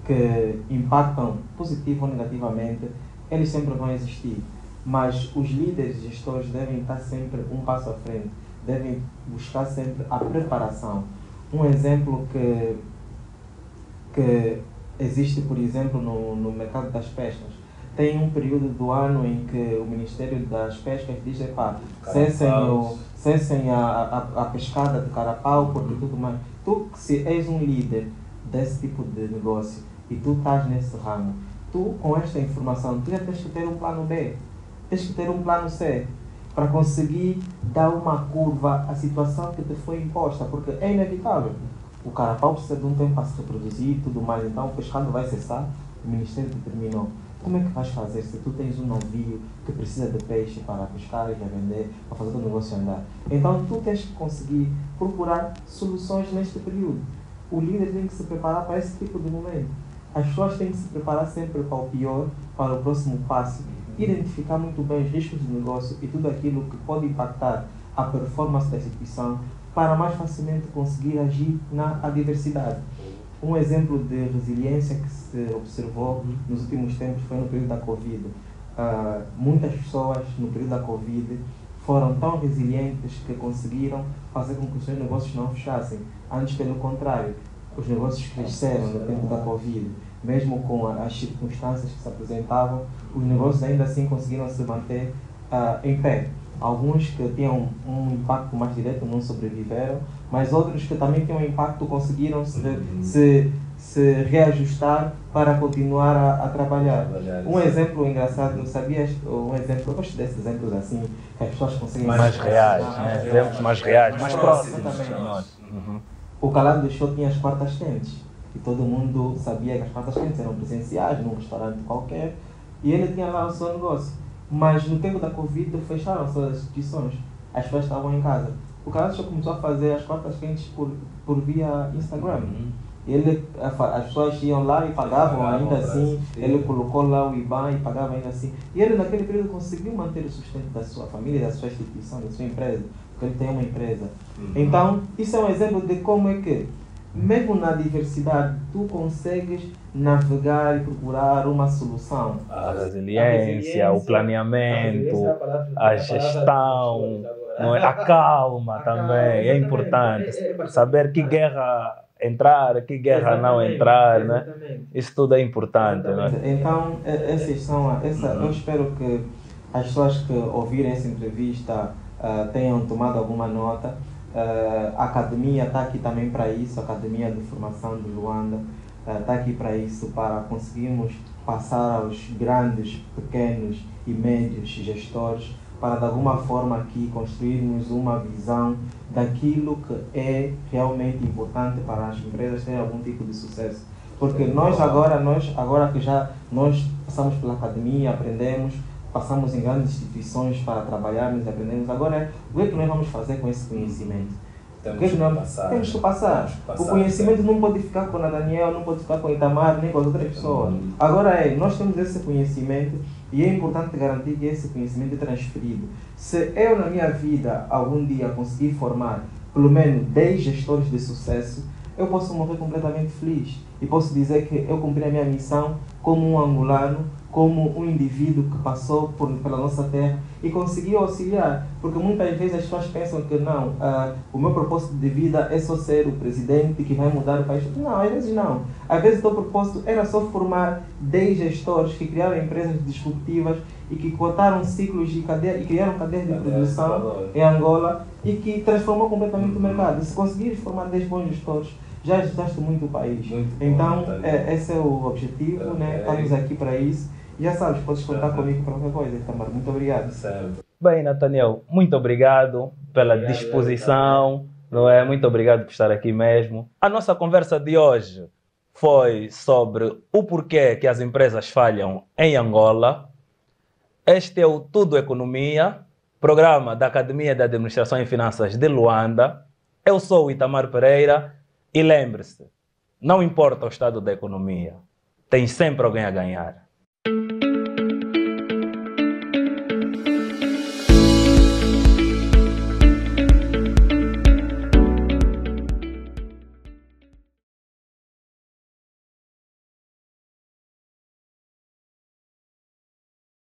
que impactam positivo ou negativamente, eles sempre vão existir. Mas os líderes e gestores devem estar sempre um passo à frente, devem buscar sempre a preparação. Um exemplo que existe, por exemplo, no mercado das pescas. Tem um período do ano em que o Ministério das Pescas diz: cessem a pescada de carapau, porque tudo mais. Tu, se és um líder desse tipo de negócio e tu estás nesse ramo, tu, com esta informação, tu já tens que ter um plano B, tens que ter um plano C, para conseguir dar uma curva à situação que te foi imposta, porque é inevitável. O carapau precisa de um tempo para se reproduzir e tudo mais, então o pescado vai cessar, o Ministério determinou. Como é que vais fazer se tu tens um navio que precisa de peixe para pescar e vender, para fazer o negócio andar? Então tu tens que conseguir procurar soluções neste período. O líder tem que se preparar para esse tipo de momento. As pessoas têm que se preparar sempre para o pior, para o próximo passo, identificar muito bem os riscos do negócio e tudo aquilo que pode impactar a performance da instituição, para mais facilmente conseguir agir na adversidade. Um exemplo de resiliência que se observou nos últimos tempos foi no período da Covid. Muitas pessoas no período da Covid foram tão resilientes que conseguiram fazer com que os seus negócios não fechassem. Antes, pelo contrário, os negócios cresceram no tempo da Covid. Mesmo com as circunstâncias que se apresentavam, os negócios ainda assim conseguiram se manter em pé. Alguns que tinham um impacto mais direto não sobreviveram, mas outros que também tinham um impacto conseguiram se reajustar para continuar a trabalhar. Um exemplo engraçado, sabias? Um exemplo, eu gosto desses exemplos assim, que as pessoas conseguem... Mais reais, né? Exemplos mais reais, mais próximos. O Calado do Show tinha as quartas quentes, e todo mundo sabia que as quartas quentes eram presenciais, num restaurante qualquer, e ele tinha lá o seu negócio. Mas no tempo da Covid fecharam todas as instituições, as pessoas estavam em casa. O Calado do Show começou a fazer as quartas quentes por via Instagram. As pessoas iam lá e pagavam ainda assim, ele colocou lá o IBAN e pagava ainda assim. E ele naquele período conseguiu manter o sustento da sua família, da sua instituição, da sua empresa, porque ele tem uma empresa. Então, isso é um exemplo de como é que, mesmo na diversidade, tu consegues navegar e procurar uma solução. A resiliência, o planeamento, a gestão, não é? A calma também, é importante. Saber que guerra entrar, que guerra não entrar, né? Isso tudo é importante, né? Então, eu espero que as pessoas que ouvirem essa entrevista tenham tomado alguma nota. A academia está aqui também para isso, a Academia de Formação de Luanda está aqui para isso, para conseguirmos passar aos grandes, pequenos e médios gestores, para de alguma forma aqui construirmos uma visão daquilo que é realmente importante para as empresas terem algum tipo de sucesso. Porque nós agora que já nós passamos pela academia, aprendemos, passamos em grandes instituições para trabalharmos e aprendemos, agora o que é que nós vamos fazer com esse conhecimento? Temos que passar. O conhecimento não pode ficar com a Daniel, não pode ficar com o Itamar, nem com as outras pessoas. Agora nós temos esse conhecimento e é importante garantir que esse conhecimento é transferido. Se eu na minha vida algum dia conseguir formar pelo menos 10 gestores de sucesso, eu posso morrer completamente feliz e posso dizer que eu cumpri a minha missão como um angolano, como um indivíduo que passou pela nossa terra e conseguiu auxiliar, porque muitas vezes as pessoas pensam que não, o meu propósito de vida é só ser o presidente que vai mudar o país. Não, às vezes não. Às vezes o teu propósito era só formar 10 gestores que criaram empresas disruptivas e que cortaram ciclos e criaram cadeias de produção em Angola e que transformou completamente o mercado. Se conseguires formar 10 bons gestores, já ajudaste muito o país. Então, esse é o objetivo, né? Estamos aqui para isso. E já sabes, podes contar comigo para qualquer coisa, Itamar. Muito obrigado. Bem, Nathaniel, muito obrigado pela disposição, não é? Muito obrigado por estar aqui mesmo. A nossa conversa de hoje foi sobre o porquê que as empresas falham em Angola. Este é o Tudo Economia, programa da Academia de Administração e Finanças de Luanda. Eu sou o Itamar Pereira e lembre-se, não importa o estado da economia, tem sempre alguém a ganhar.